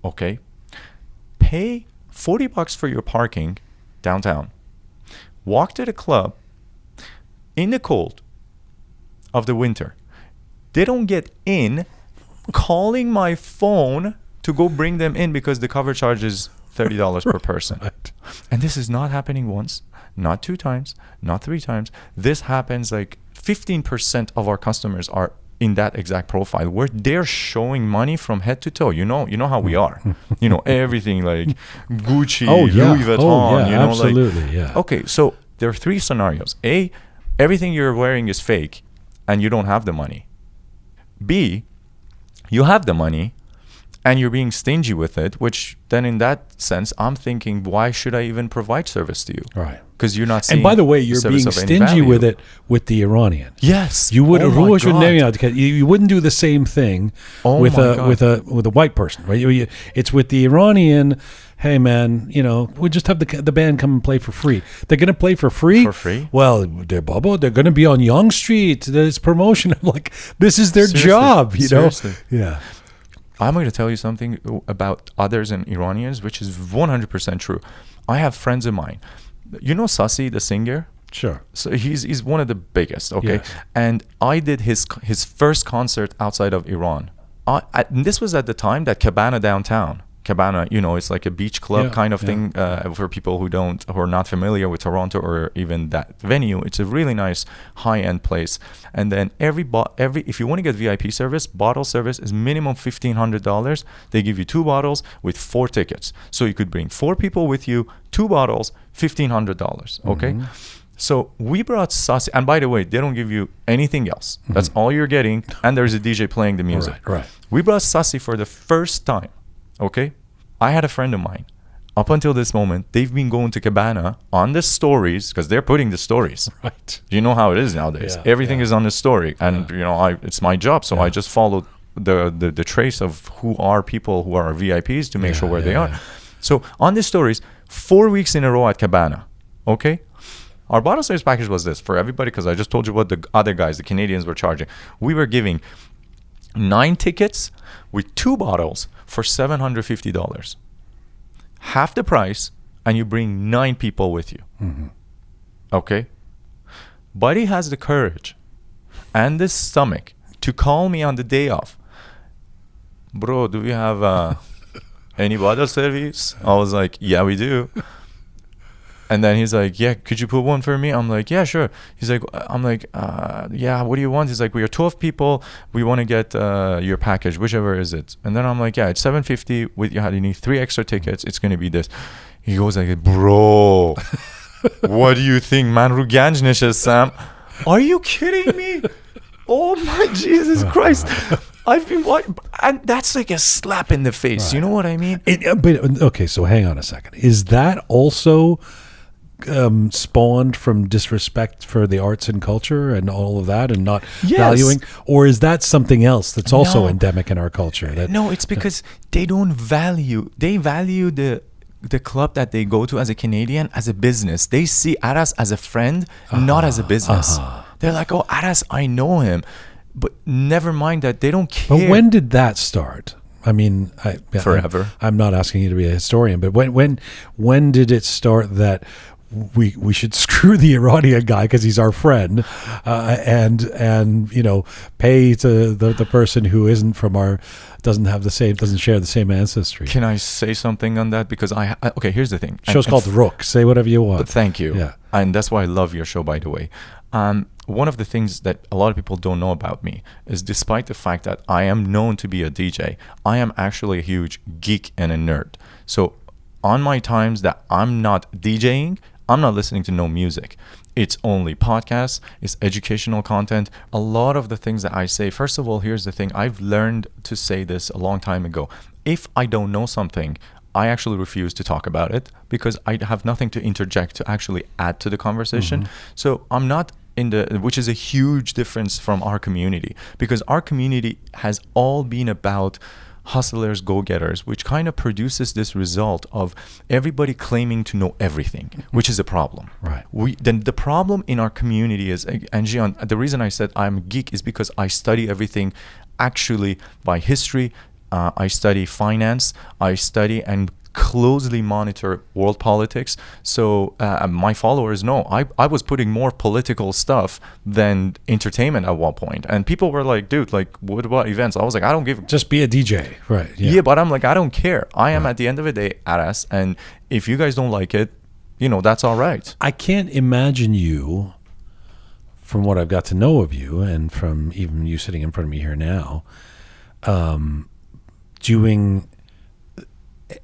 Okay? Pay $40 for your parking downtown. Walk to the club in the cold of the winter. They don't get in, calling my phone to go bring them in because the cover charge is $30 per person. Right. And this is not happening once, not two times, not three times. This happens like 15% of our customers are in that exact profile where they're showing money from head to toe. You know how we are. Everything like Gucci, Louis Vuitton. Absolutely, yeah. Okay, so there are three scenarios. A, everything you're wearing is fake and you don't have the money. B, you have the money and you're being stingy with it, which then in that sense, I'm thinking, why should I even provide service to you? Right. Because you're not seeing. And by the way, you're service being of any stingy value. with it with the Iranian. Yes. You would Oh my God. you wouldn't do the same thing Oh with my a God. with a white person, right? It's with the Iranian. Hey man, we just have the band come and play for free. They're gonna play for free. For free? Well, they're gonna be on Yonge Street. There's promotion. I'm like, this is their Seriously. job. Seriously. Yeah. I'm going to tell you something about others and Iranians, which is 100% true. I have friends of mine. You know Sassi, the singer? Sure. So he's one of the biggest, okay? Yes. And I did his first concert outside of Iran. And this was at the time that Cabana downtown. Cabana, it's like a beach club kind of thing for people who are not familiar with Toronto or even that venue. It's a really nice high-end place. And then if you want to get VIP service, bottle service is minimum $1,500. They give you 2 bottles with 4 tickets. So you could bring 4 people with you, 2 bottles, $1,500. Okay. So we brought Sassi, and by the way, they don't give you anything else. That's all you're getting, and there's a DJ playing the music. Right. We brought Sassi for the first time. Okay, I had a friend of mine. Up until this moment, they've been going to Cabana on the stories because they're putting the stories. Right. You know how it is nowadays. Yeah, Everything is on the story, and it's my job, so I just follow the trace of who are people who are VIPs to make sure where they are. So on the stories, 4 weeks in a row at Cabana. Okay. Our bottle service package was this for everybody because I just told you what the other guys, the Canadians, were charging. We were giving 9 tickets with 2 bottles for $750. Half the price, and you bring 9 people with you. Okay? Buddy has the courage and the stomach to call me on the day off. bro, do we have any bottle service? I was like, yeah, we do. And then he's like, yeah, could you put one for me? I'm like, yeah, sure. He's like, yeah, what do you want? He's like, we are 12 people. We want to get your package, whichever is it. And then I'm like, yeah, it's $750. You need 3 extra tickets. It's going to be this. He goes like, bro, what do you think? Man رو گنج نشستم. Are you kidding me? Oh my Jesus Christ. I've been watching, and that's like a slap in the face. Right. You know what I mean? But okay, so hang on a second. Is that also spawned from disrespect for the arts and culture and all of that, and not valuing, or is that something else that's also endemic in our culture? No, it's because they don't value. They value the club that they go to as a Canadian as a business. They see Aras as a friend, not as a business. They're like, oh, Aras, I know him, but never mind that they don't care. But when did that start? I mean, forever. I'm not asking you to be a historian, but when did it start that we should screw the Iranian guy because he's our friend, and pay to the person who isn't from doesn't share the same ancestry? Can I say something on that? Because okay, here's the thing. Show's called Roqe. Say whatever you want. But thank you. Yeah, and that's why I love your show, by the way. One of the things that a lot of people don't know about me is, despite the fact that I am known to be a DJ, I am actually a huge geek and a nerd. So on my times that I'm not DJing, I'm not listening to no music. It's only podcasts, it's educational content. A lot of the things that I say, first of all, here's the thing. I've learned to say this a long time ago. If I don't know something, I actually refuse to talk about it because I have nothing to interject to actually add to the conversation. So I'm not which is a huge difference from our community, because our community has all been about hustlers, go-getters, which kind of produces this result of everybody claiming to know everything, which is a problem. Right. Then the problem in our community is, and Jian, the reason I said I'm a geek is because I study everything actually by history. I study finance. I study and closely monitor world politics. So my followers know I was putting more political stuff than entertainment at one point. And people were like, dude, like, what about events? I was like, I don't give just be a DJ. Right. Yeah, but I'm like, I don't care. I am at the end of the day Aras, and if you guys don't like it, that's all right. I can't imagine you, from what I've got to know of you and from even you sitting in front of me here now, doing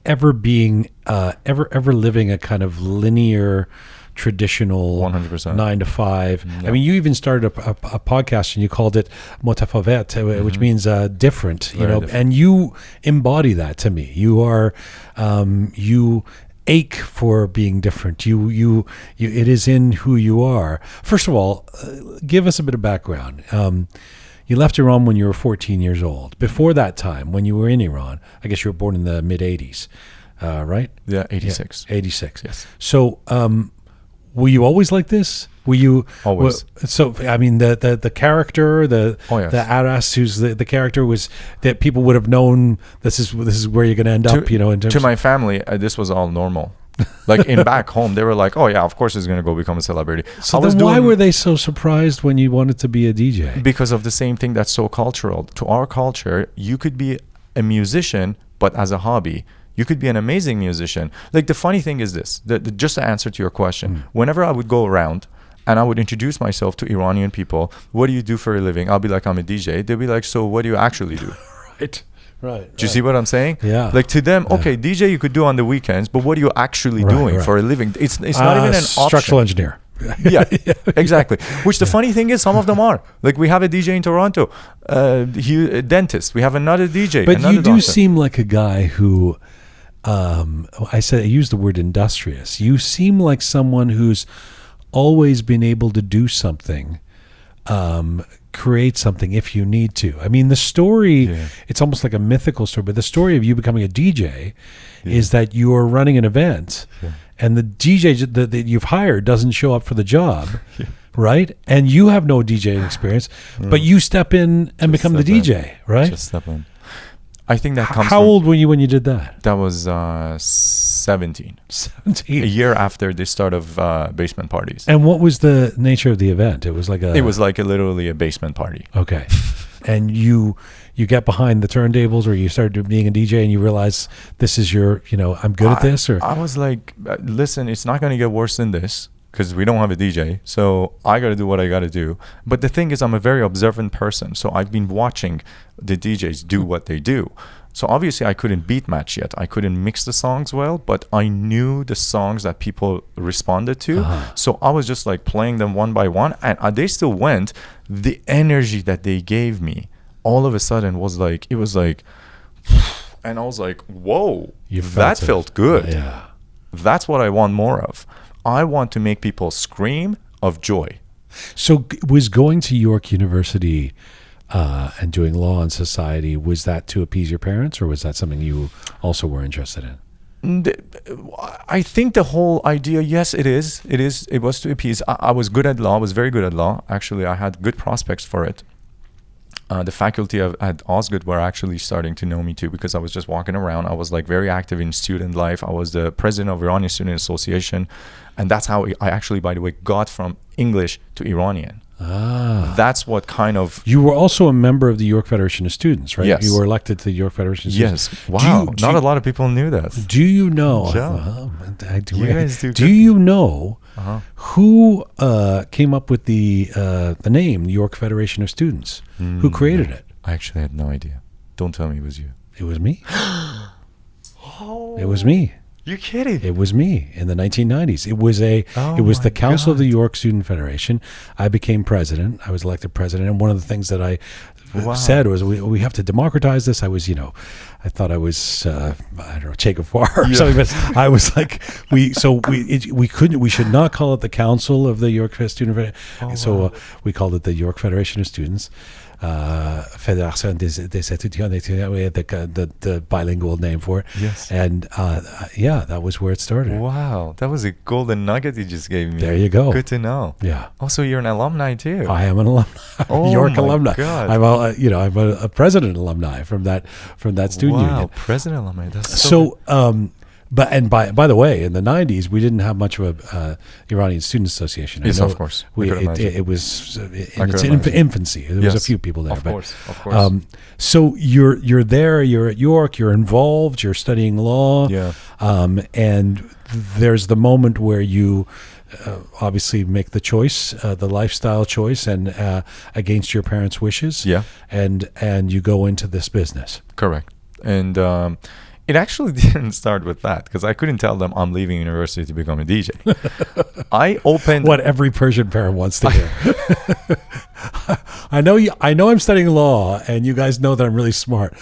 ever living a kind of linear, traditional 100% 9 to 5. Yeah. I mean, you even started a podcast and you called it Motafavet, which means different, different. And you embody that to me. You are you ache for being different. You it is in who you are. First of all, give us a bit of background. You left Iran when you were 14 years old. Before that time, when you were in Iran, I guess you were born in the mid-'80s, right? Yeah, 86. Yeah, 86. Yes. So, were you always like this? Were you always? So, I mean, the character, the Aras, who's the character, was that people would have known this is where you're going to end up. In terms to my family, this was all normal. Like in back home, they were like, "Oh yeah, of course he's gonna go become a celebrity." So then why were they so surprised when you wanted to be a DJ? Because of the same thing that's so cultural. To our culture, you could be a musician, but as a hobby. You could be an amazing musician. Like, the funny thing is this, just to answer to your question, whenever I would go around and I would introduce myself to Iranian people, what do you do for a living? I'll be like, I'm a DJ. They'll be like, so what do you actually do? Right. Do you see what I'm saying? Yeah. Like, to them, okay, DJ you could do on the weekends, but what are you actually doing for a living? It's not even an option. Structural engineer. Yeah, exactly. Which the funny thing is, some of them are. Like, we have a DJ in Toronto, a dentist. We have another DJ. But another you do doctor. seem like a guy who, I used the word industrious. You seem like someone who's always been able to do something, create something if you need to. I mean, the story, it's almost like a mythical story, but the story of you becoming a DJ is that you are running an event and the DJ that you've hired doesn't show up for the job, right? And you have no DJing experience, but you step in and become the DJ, right? Just step in. I think that comes How old were you when you did that? That was 17. 17. A year after the start of basement parties. And what was the nature of the event? It was like literally a basement party. Okay. and you get behind the turntables, or you started being a DJ and you realize this is your, I'm good at this? Or I was like, listen, it's not going to get worse than this, because we don't have a DJ, so I got to do what I got to do. But the thing is, I'm a very observant person, so I've been watching the DJs do what they do. So obviously I couldn't beat match yet. I couldn't mix the songs well, but I knew the songs that people responded to. So I was just like playing them one by one, and they still went. The energy that they gave me all of a sudden was like, it was like, and I was like, whoa, that felt good. Yeah. That's what I want more of. I want to make people scream of joy. So was going to York University and doing law and society, was that to appease your parents, or was that something you also were interested in? I think the whole idea, yes, it was to appease. I was good at law. I was very good at law. Actually, I had good prospects for it. The faculty at Osgood were actually starting to know me too, because I was just walking around. I was like very active in student life. I was the president of Iranian Student Association, and that's how I actually, by the way, got from English to Iranian. That's what kind of... You were also a member of the York Federation of Students, right? Yes. You were elected to the York Federation of Students. Yes. Wow. Not a lot of people knew that. Do you know... You guys do you know who came up with the name York Federation of Students? Who created it? I actually had no idea. Don't tell me it was you. It was me. It was me. You're kidding. It was me in the 1990s. It was the Council of the York Student Federation. I became president. I was elected president, and one of the things that I said was, we have to democratize this. I was, I thought I was, I don't know, Che Guevara or something, but I was like, we should not call it the Council of the York Student Federation. We called it the York Federation of Students. Fédération des étudiants, the bilingual name for it. Yes. And that was where it started. Wow, that was a golden nugget you just gave me. There you go. Good to know. Yeah. Also, you're an alumni too. I am an alumni. York alumni. God. I'm a president alumni from that student union. Wow, president alumni. That's so. But by the way, in the 90s, we didn't have much of a Iranian Student Association. Yes, of course. It was in its infancy. There was a few people there. Of course. So you're there. You're at York. You're involved. You're studying law. Yeah. And there's the moment where you obviously make the choice, the lifestyle choice, and against your parents' wishes. Yeah. And you go into this business. Correct. And it actually didn't start with that, because I couldn't tell them I'm leaving university to become a DJ. I opened what every Persian parent wants to hear. I know I'm studying law, and you guys know that I'm really smart.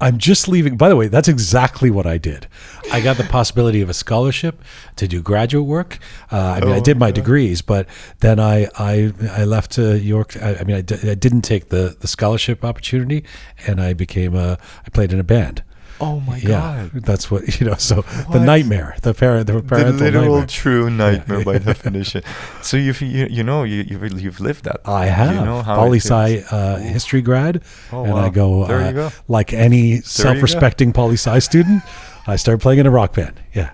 I'm just leaving. By the way, that's exactly what I did. I got the possibility of a scholarship to do graduate work. I did my degrees, but then I left to York. I didn't take the scholarship opportunity, and I played in a band. Oh my God! That's what So what? The nightmare, the parental literal nightmare. True nightmare by definition. So you've lived that. I have. You know how poli-sci history grad, and I go, there you go. Like any self-respecting poli-sci student, I started playing in a rock band. Yeah.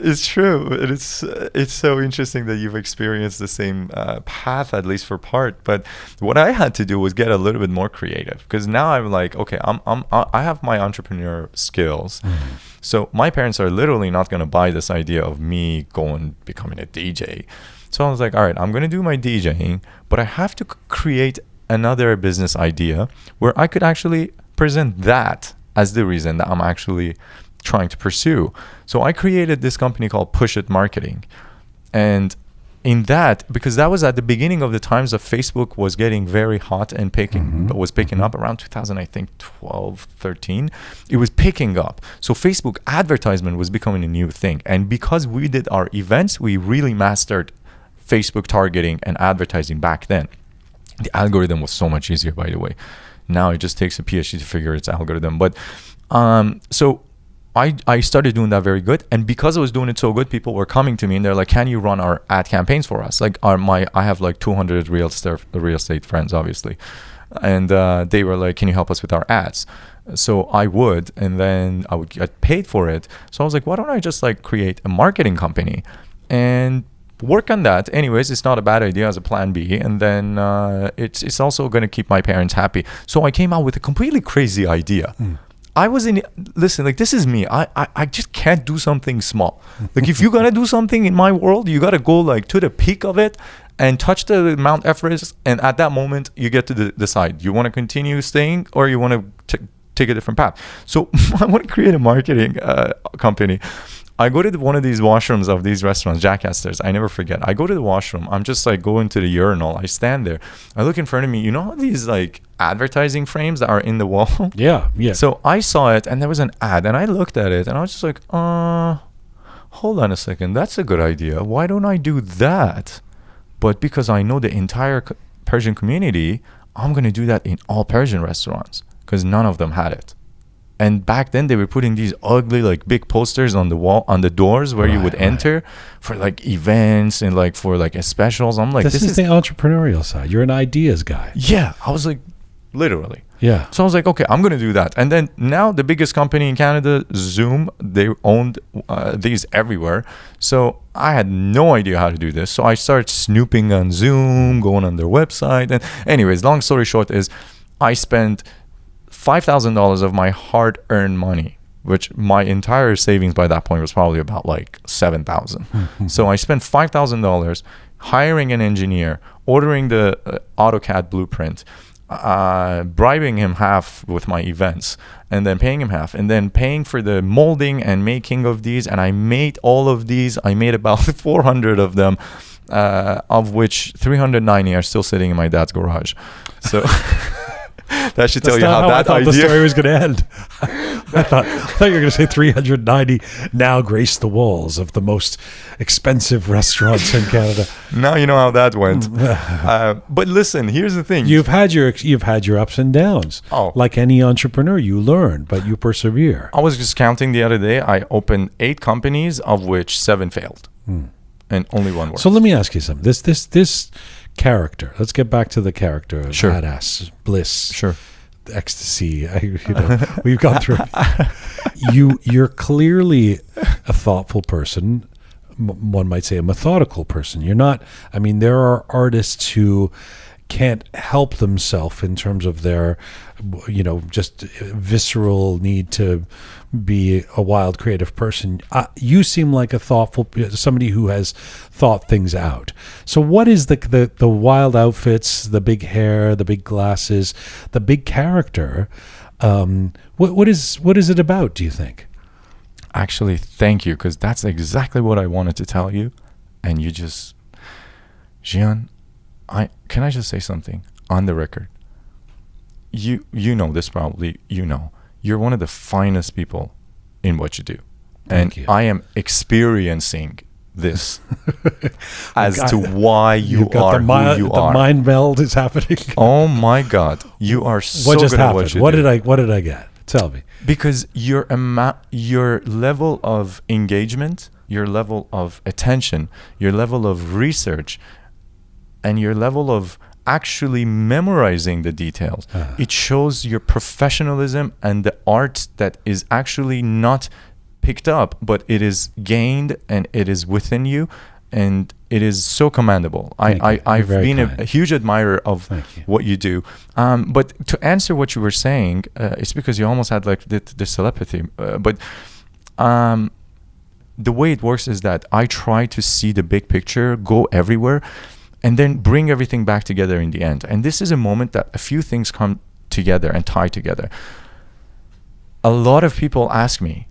It's true. It's so interesting that you've experienced the same path, at least for part. But what I had to do was get a little bit more creative, because now I'm like, okay, I have my entrepreneur skills. Mm-hmm. So my parents are literally not going to buy this idea of me becoming a DJ. So I was like, all right, I'm going to do my DJing, but I have to create another business idea where I could actually present that as the reason that I'm actually trying to pursue. So I created this company called Push It Marketing. And in that, because that was at the beginning of the times of Facebook was getting very hot and was picking up around 2000, I think 12, 13. It was picking up. So Facebook advertisement was becoming a new thing. And because we did our events, we really mastered Facebook targeting and advertising back then. The algorithm was so much easier, by the way. Now it just takes a PhD to figure its algorithm. But so I started doing that very good, and because I was doing it so good, people were coming to me and they're like, "Can you run our ad campaigns for us?" Like I have like 200 real estate friends, obviously, and they were like, "Can you help us with our ads?" So I would, and then I would get paid for it. So I was like, "Why don't I just like create a marketing company?" And work on that. Anyways, it's not a bad idea as a plan B, and then it's also going to keep my parents happy. So I came out with a completely crazy idea. I was listen, like, this is me. I just can't do something small. Like, if you're going to do something in my world, you got to go like to the peak of it and touch the Mount Everest. And at that moment, you get to decide, you want to continue staying or you want to take a different path. So I want to create a marketing company. I go to one of these washrooms of these restaurants, Jackasters. I never forget. I go to the washroom. I'm just like going to the urinal. I stand there. I look in front of me. You know these like advertising frames that are in the wall? Yeah. So I saw it, and there was an ad, and I looked at it, and I was just like, hold on a second. That's a good idea. Why don't I do that? But because I know the entire Persian community, I'm going to do that in all Persian restaurants because none of them had it. And back then they were putting these ugly like big posters on the wall, on the doors where you would enter for like events and like for like specials. I'm like, this is the entrepreneurial side. You're an ideas guy. Yeah. I was like, literally. Yeah. So I was like, okay, I'm going to do that. And then now the biggest company in Canada, Zoom, they owned these everywhere. So I had no idea how to do this. So I started snooping on Zoom, going on their website. And anyways, long story short is I spent $5,000 of my hard-earned money, which my entire savings by that point was probably about like $7,000. So I spent $5,000 hiring an engineer, ordering the AutoCAD blueprint, bribing him half with my events, and then paying him half, and then paying for the molding and making of these. And I made all of these. I made about 400 of them, of which 390 are still sitting in my dad's garage. So that should tell you how that idea. The story was going to end. I thought you were going to say 390 now grace the walls of the most expensive restaurants in Canada. Now you know how that went. But listen, here's the thing: you've had your ups and downs. Oh, like any entrepreneur, you learn, but you persevere. I was just counting the other day. I opened 8 companies, of which 7 failed, and only 1 worked. So let me ask you something. This character. Let's get back to the character of Aras, bliss, ecstasy. We've gone through. You're clearly a thoughtful person. One might say a methodical person. You're not. I mean, there are artists who can't help themselves in terms of their, just visceral need to be a wild creative person. You seem like a thoughtful, somebody who has thought things out. So what is the wild outfits, the big hair, the big glasses, the big character? What is it about, do you think? Actually, thank you, because that's exactly what I wanted to tell you. And you just, Jian, can I just say something on the record? You know this probably, you're one of the finest people in what you do. Thank you. I am experiencing this as to why you are who you are. The mind meld is happening. Oh my God. You are so good at what you do. What did I get? Tell me. Because your level of engagement, your level of attention, your level of research, and your level of actually memorizing the details, it shows your professionalism and the art that is actually not picked up, but it is gained and it is within you, and it is so commendable. I've been a huge admirer of what you do. But to answer what you were saying, it's because you almost had like the telepathy. But the way it works is that I try to see the big picture, go everywhere, and then bring everything back together in the end. And this is a moment that a few things come together and tie together. A lot of people ask me,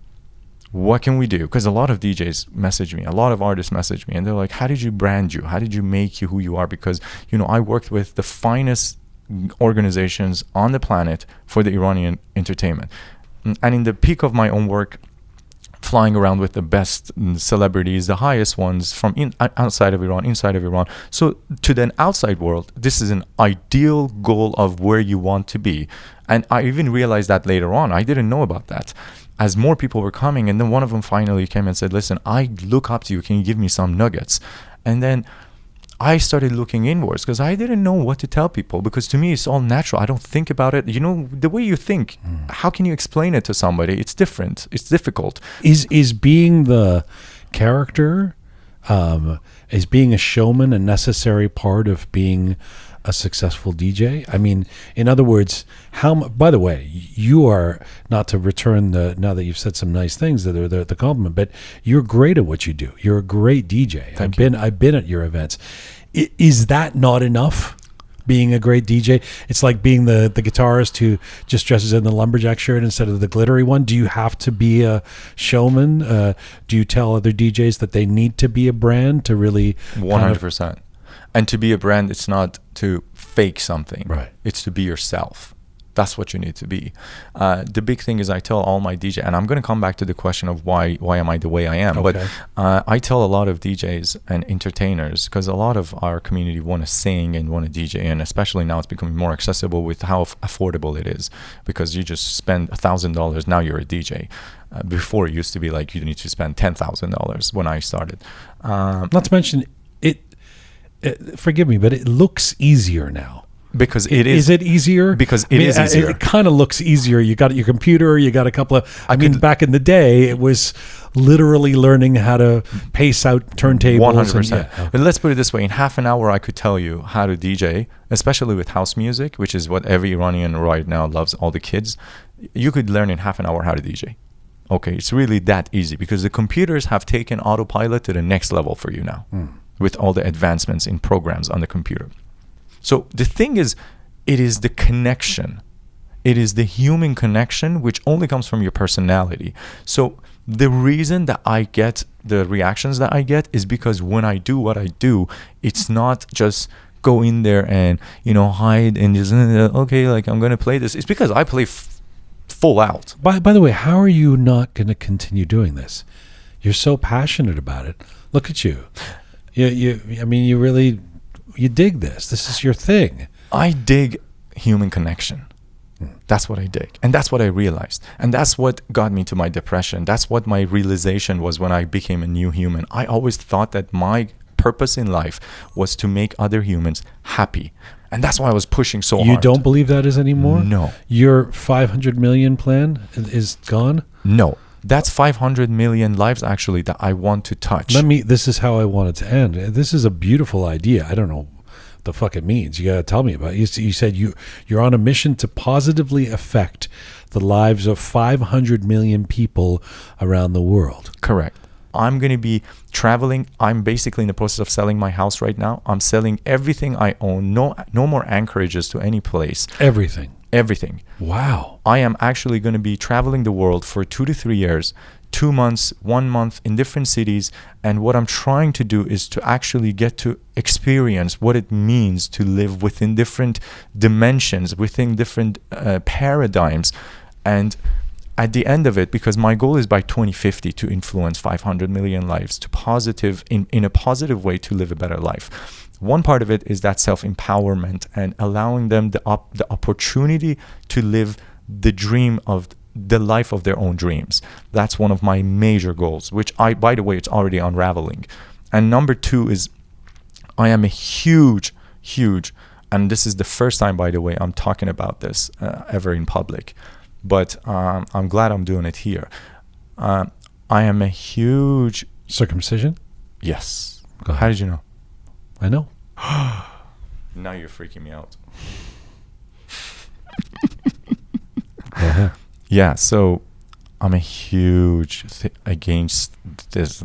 what can we do? Because a lot of DJs message me, a lot of artists message me, and they're like, how did you brand you? How did you make you who you are? Because, I worked with the finest organizations on the planet for the Iranian entertainment. And in the peak of my own work, flying around with the best celebrities, the highest ones from outside of Iran, inside of Iran. So to the outside world, this is an ideal goal of where you want to be. And I even realized that later on. I didn't know about that. As more people were coming, and then one of them finally came and said, listen, I look up to you. Can you give me some nuggets? And then I started looking inwards because I didn't know what to tell people, because to me it's all natural. I don't think about it. The way you think, how can you explain it to somebody? It's different. It's difficult. Is being the character Is being a showman a necessary part of being a successful DJ? I mean, in other words, by the way, you are, not to return now that you've said some nice things, the compliment, but you're great at what you do. You're a great DJ. I've been at your events. Is that not enough? Being a great DJ, it's like being the guitarist who just dresses in the lumberjack shirt instead of the glittery one. Do you have to be a showman? Do you tell other DJs that they need to be a brand to really 100%? And to be a brand, it's not to fake something. Right. It's to be yourself. That's what you need to be. The big thing is I tell all my DJ, and I'm going to come back to the question of why am I the way I am. Okay. But I tell a lot of DJs and entertainers, because a lot of our community want to sing and want to DJ, and especially now it's becoming more accessible with how affordable it is, because you just spend $1,000, now you're a DJ. Before it used to be like you need to spend $10,000 when I started. Not to mention, forgive me, but it looks easier now. Because it is. Is it easier? Because it is easier. It kind of looks easier. You got your computer, you got a couple of... I mean, back in the day, it was literally learning how to pace out turntables. 100%. But let's put it this way. In half an hour, I could tell you how to DJ, especially with house music, which is what every Iranian right now loves, all the kids. You could learn in half an hour how to DJ. Okay, it's really that easy because the computers have taken autopilot to the next level for you now with all the advancements in programs on the computer. So the thing is, it is the connection. It is the human connection, which only comes from your personality. So the reason that I get the reactions that I get is because when I do what I do, it's not just go in there and, hide and just, okay, like I'm going to play this. It's because I play full out. By the way, how are you not going to continue doing this? You're so passionate about it. Look at you. You dig this. This is your thing. I dig human connection. That's what I dig. And that's what I realized. And that's what got me to my depression. That's what my realization was when I became a new human. I always thought that my purpose in life was to make other humans happy. And that's why I was pushing so hard. You don't believe that is anymore? No. Your 500 million plan is gone? No. That's 500 million lives actually that I want to touch. This is how I want it to end. This is a beautiful idea. I don't know what the fuck it means. You got to tell me about it. You said you're on a mission to positively affect the lives of 500 million people around the world. Correct. I'm going to be traveling. I'm basically in the process of selling my house right now. I'm selling everything I own. No more anchorages to any place. Everything. Wow. I am actually going to be traveling the world for 2 to 3 years, 2 months, 1 month in different cities. And what I'm trying to do is to actually get to experience what it means to live within different dimensions, within different paradigms. And at the end of it, because my goal is by 2050 to influence 500 million lives in a positive way to live a better life. One part of it is that self-empowerment and allowing them the opportunity to live the dream of the life of their own dreams. That's one of my major goals, which by the way, it's already unraveling. And number 2 is I am a huge, and this is the first time, by the way, I'm talking about this ever in public, but I'm glad I'm doing it here. I am a huge... Circumcision? Yes. How did you know? I know. Now you're freaking me out. Yeah, so I'm a huge against this.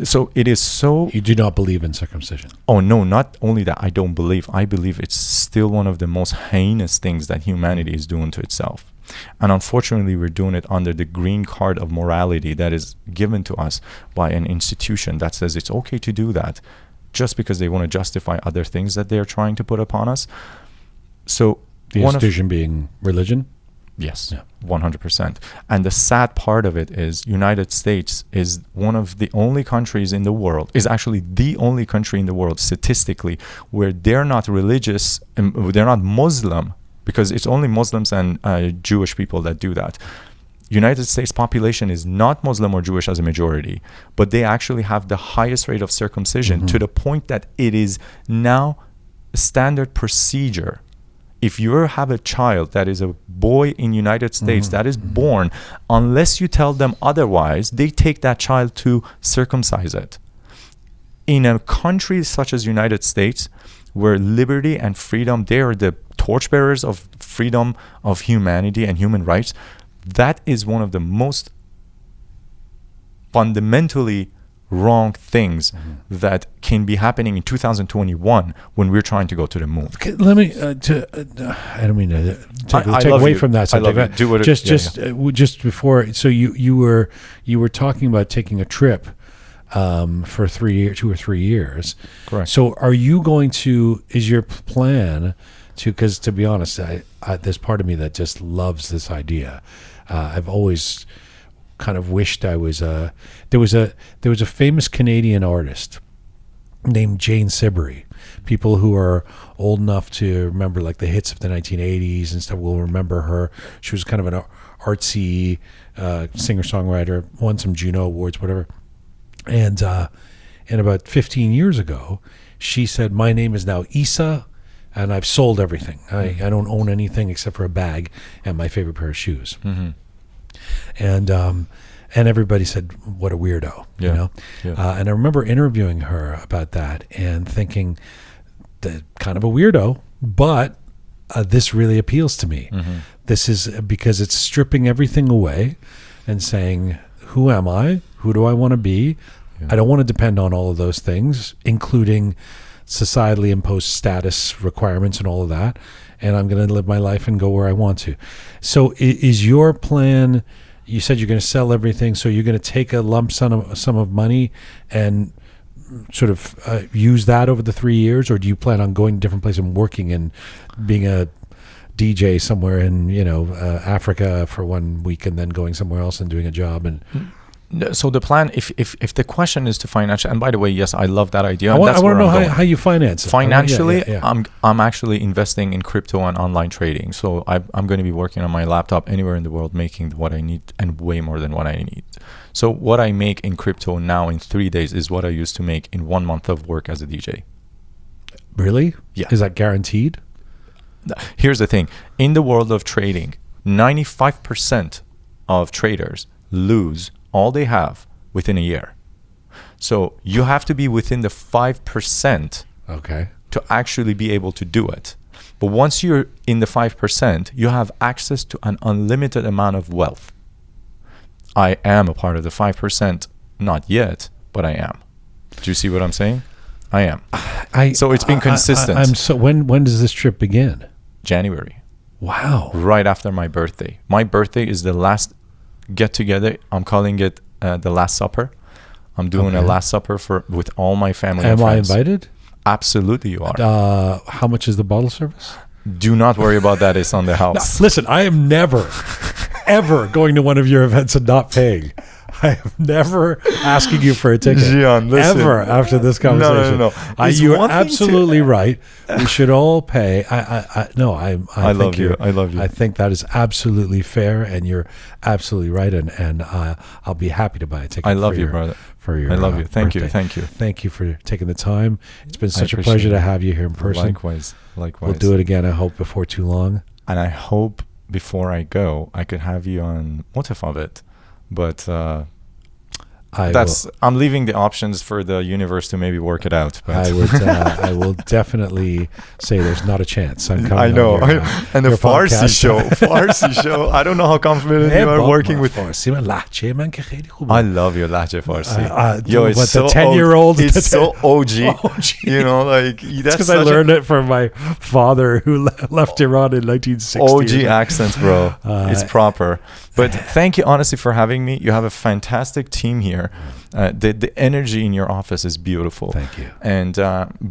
So it is so... You do not believe in circumcision? Oh, no, not only that I don't believe. I believe it's still one of the most heinous things that humanity is doing to itself. And unfortunately, we're doing it under the green card of morality that is given to us by an institution that says it's okay to do that, just because they want to justify other things that they're trying to put upon us. So the institution being religion? Yes, 100%. And the sad part of it is United States is one of the only countries in the world, is actually the only country in the world statistically where they're not religious, they're not Muslim, because it's only Muslims and Jewish people that do that. United States population is not Muslim or Jewish as a majority, but they actually have the highest rate of circumcision to the point that it is now a standard procedure. If you have a child that is a boy in United States that is born, unless you tell them otherwise, they take that child to circumcise it. in a country such as United States, where liberty and freedom, they are the torchbearers of freedom, of humanity and human rights, that is one of the most fundamentally wrong things that can be happening in 2021 when we're trying to go to the moon. Okay, let me. I don't mean to take away from that subject. I love you. Do what just before. So you were talking about taking a trip for 2 or 3 years. Correct. So are you going to? Is your plan to? Because to be honest, I there's part of me that just loves this idea. I've always kind of wished I was there was a famous Canadian artist named Jian. People who are old enough to remember like the hits of the 1980s and stuff will remember her. She was kind of an artsy singer-songwriter, won some Juno Awards, whatever. And about 15 years ago, she said, "My name is now Isa, and I've sold everything. I don't own anything except for a bag and my favorite pair of shoes." Mm-hmm. And everybody said, "What a weirdo," you know. Yeah. And I remember interviewing her about that and thinking, that kind of a weirdo, but this really appeals to me. Mm-hmm. This is because it's stripping everything away and saying, "Who am I? Who do I want to be? Yeah. I don't want to depend on all of those things, including societally imposed status requirements and all of that. And I'm going to live my life and go where I want to." So is your plan? You said you're going to sell everything, so you're going to take a lump sum of money and sort of use that over the 3 years, or do you plan on going to different places and working and being a DJ somewhere in Africa for 1 week and then going somewhere else and doing a job? And so the plan, if the question is to financial, and by the way, yes, I love that idea. I want to know how you finance it. Financially, Yeah. I'm actually investing in crypto and online trading. So I'm going to be working on my laptop anywhere in the world, making what I need and way more than what I need. So what I make in crypto now in 3 days is what I used to make in 1 month of work as a DJ. Really? Yeah. Is that guaranteed? Here's the thing. In the world of trading, 95% of traders lose all they have within a year. So you have to be within the 5% to actually be able to do it. But once you're in the 5%, you have access to an unlimited amount of wealth. I am a part of the 5%, not yet, but I am. Do you see what I'm saying? I am. So it's been consistent. When does this trip begin? January. Wow. Right after my birthday. My birthday is the last get together. I'm calling it the Last Supper. I'm doing a Last Supper with all my family and friends. Am I invited? Absolutely you are. How much is the bottle service? Do not worry about that. It's on the house. No, listen, I am never, ever going to one of your events and not paying. I am never asking you for a ticket. Jian, listen. Ever after this conversation. No. You are absolutely right. We should all pay. I love you. I love you. I think that is absolutely fair, and you're absolutely right. And I'll be happy to buy a ticket. I love you, brother. I love you. Thank birthday. you. Thank you. Thank you for taking the time. It's been such a pleasure to have you here in person. Likewise. We'll do it again, I hope, before too long. And I hope before I go, I could have you on Mutafavit. But I'm leaving the options for the universe to maybe work it out. But I will definitely say there's not a chance. I'm coming. I know. And the Farsi podcast. show. I don't know how confident you are working with. Farsi. I love your Lahje Farsi. It's so 10-year-old. It's so OG. You know, like that's because I learned it from my father who left Iran in 1960. OG accents, bro. It's proper. But thank you, honestly, for having me. You have a fantastic team here. The energy in your office is beautiful. Thank you. And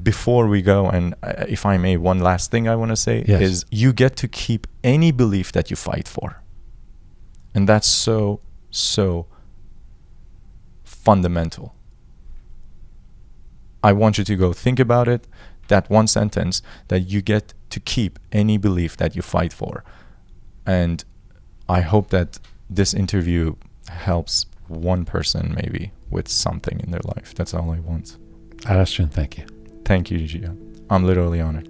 before we go, and if I may, one last thing I want to say is you get to keep any belief that you fight for. And that's so, so fundamental. I want you to go think about it, that one sentence, that you get to keep any belief that you fight for. And I hope that this interview helps one person maybe with something in their life. That's all I want. Aras, thank you. Thank you, Jian. I'm literally honored.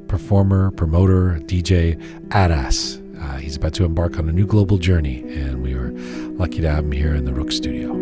Performer, promoter, DJ Addass. He's about to embark on a new global journey, and we are lucky to have him here in the Roqe Studio.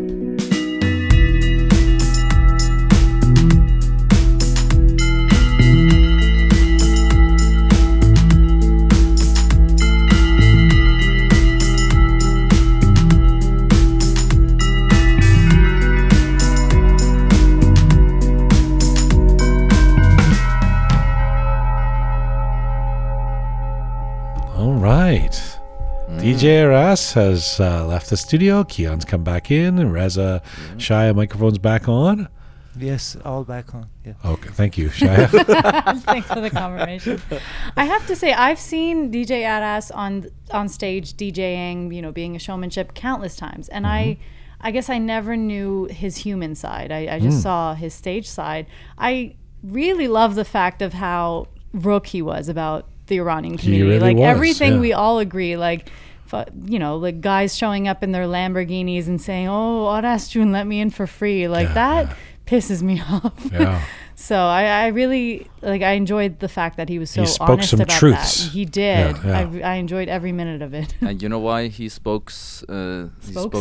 DJ Aras has left the studio. Kian's come back in. And Reza, Shaya, microphone's back on. Yes, all back on. Yeah. Okay, thank you, Shaya. Thanks for the confirmation. I have to say, I've seen DJ Addass on stage DJing, being a showmanship countless times, and I guess I never knew his human side. I just saw his stage side. I really love the fact of how Roqe he was about the Iranian community. Really was, everything we all agree, like guys showing up in their Lamborghinis and saying, "Oh, Aras Jun, let me in for free." That pisses me off. Yeah. So I really I enjoyed the fact that he was so He spoke honest some about truths. that. He did. Yeah. I enjoyed every minute of it. And you know why he spokes?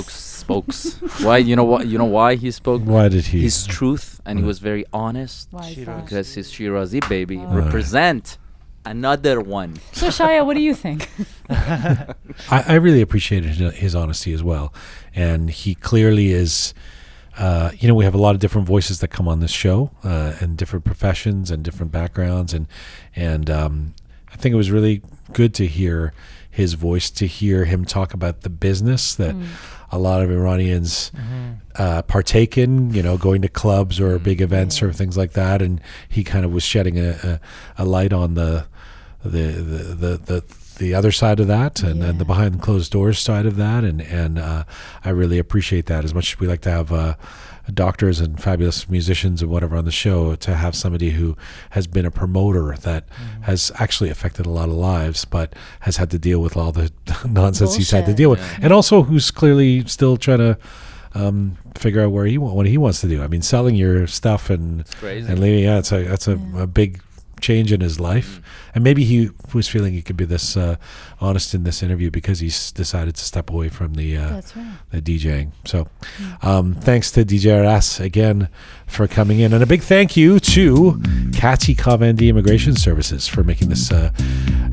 Spokes? Why? You know what? You know why he spoke? Why did he? His truth, and he was very honest. Why is that? Because his Shirazi baby represent another one. So Shaya, what do you think? I really appreciated his honesty as well, and he clearly is. We have a lot of different voices that come on this show, and different professions and different backgrounds, and I think it was really good to hear his voice, to hear him talk about the business that a lot of Iranians partake in, going to clubs or big events or things like that, and he kind of was shedding a light on the other side of that, and then the behind closed doors side of that, and I really appreciate that. As much as we like to have doctors and fabulous musicians and whatever on the show, to have somebody who has been a promoter that has actually affected a lot of lives, but has had to deal with all the nonsense he's had to deal with, and also who's clearly still trying to figure out what he wants to do. I mean, selling your stuff and leaving, that's a big change in his life, and maybe he was feeling he could be this honest in this interview because he's decided to step away from the DJing. So thanks to DJ Aras again for coming in, and a big thank you to Kati Kavandi Immigration Services for making this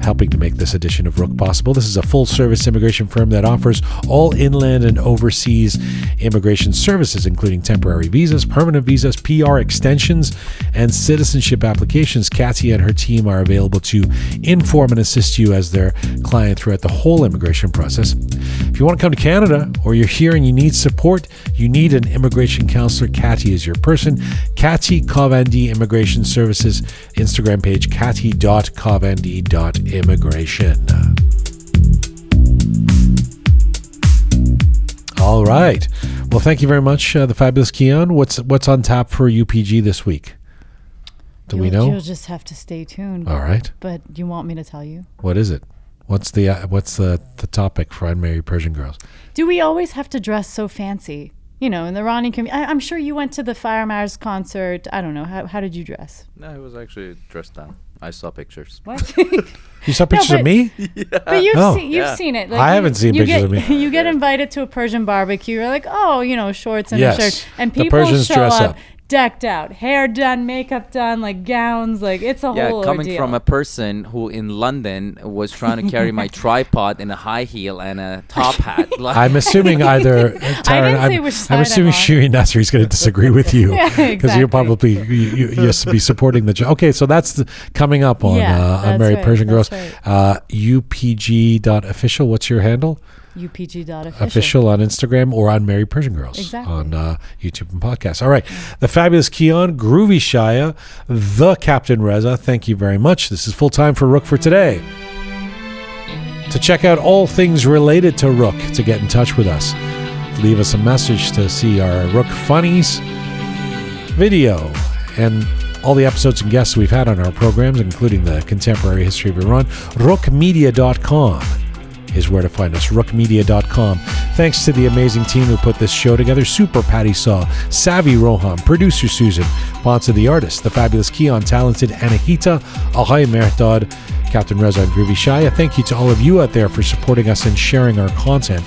helping to make this edition of Roqe possible. This is a full service immigration firm that offers all inland and overseas immigration services, including temporary visas, permanent visas, PR extensions, and citizenship applications. Kati and her team are available to inform and assist you as their client throughout the whole immigration process. If you want to come to Canada, or you're here and you need support, you need an immigration counselor, Kati is your person. Kati Kavandi Immigration Services, Instagram page kati.kavandi.immigration. All right. Well, thank you very much, the fabulous Kian. What's on tap for UPG this week? Do we know? You'll just have to stay tuned. All right. But you want me to tell you? What is it? What's the topic for Unmarried Persian Girls? Do we always have to dress so fancy? In the Iranian community. I'm sure you went to the Faramarz concert. I don't know. How did you dress? No, I was actually dressed down. I saw pictures. What? You saw pictures of me? But you've seen it. I haven't seen pictures of me. You get invited to a Persian barbecue. You're like, shorts and a shirt. And the people Persians show dress up. up. Decked out, hair done, makeup done, like gowns, like it's a whole coming ordeal. from a person who in London was trying to carry my tripod in a high heel and a top hat. I'm assuming either Taryn, I'm assuming Shirin Nasser is going to disagree with you because you'll probably you be supporting the job. Okay, so that's coming up on Unmarried Persian Girls. Right. UPG.official. What's your handle? UPG.official on Instagram, or Unmarried Persian Girls on YouTube and podcasts. All right. The fabulous Kian, Groovy Shaya, the Captain Reza, thank you very much. This is full time for Roqe for today. To check out all things related to Roqe, to get in touch with us, leave us a message to see our Roqe Funnies video and all the episodes and guests we've had on our programs, including the contemporary history of Iran. RoqeMedia.com is where to find us, roqemedia.com. Thanks to the amazing team who put this show together: Super Patty Saw, Savvy Roham, Producer Susan, Ponce the Artist, the fabulous Kian, Talented Anahita, Ahay Mehdad, Captain Reza, and Groovy Shaya. Thank you to all of you out there for supporting us and sharing our content.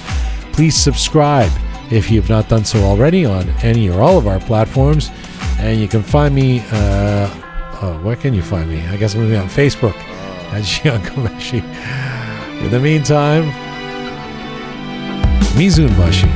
Please subscribe if you have not done so already on any or all of our platforms. And you can find me, where can you find me? I guess I'm going to be on Facebook at Jian Komeshi. In the meantime, Mizun Bashi.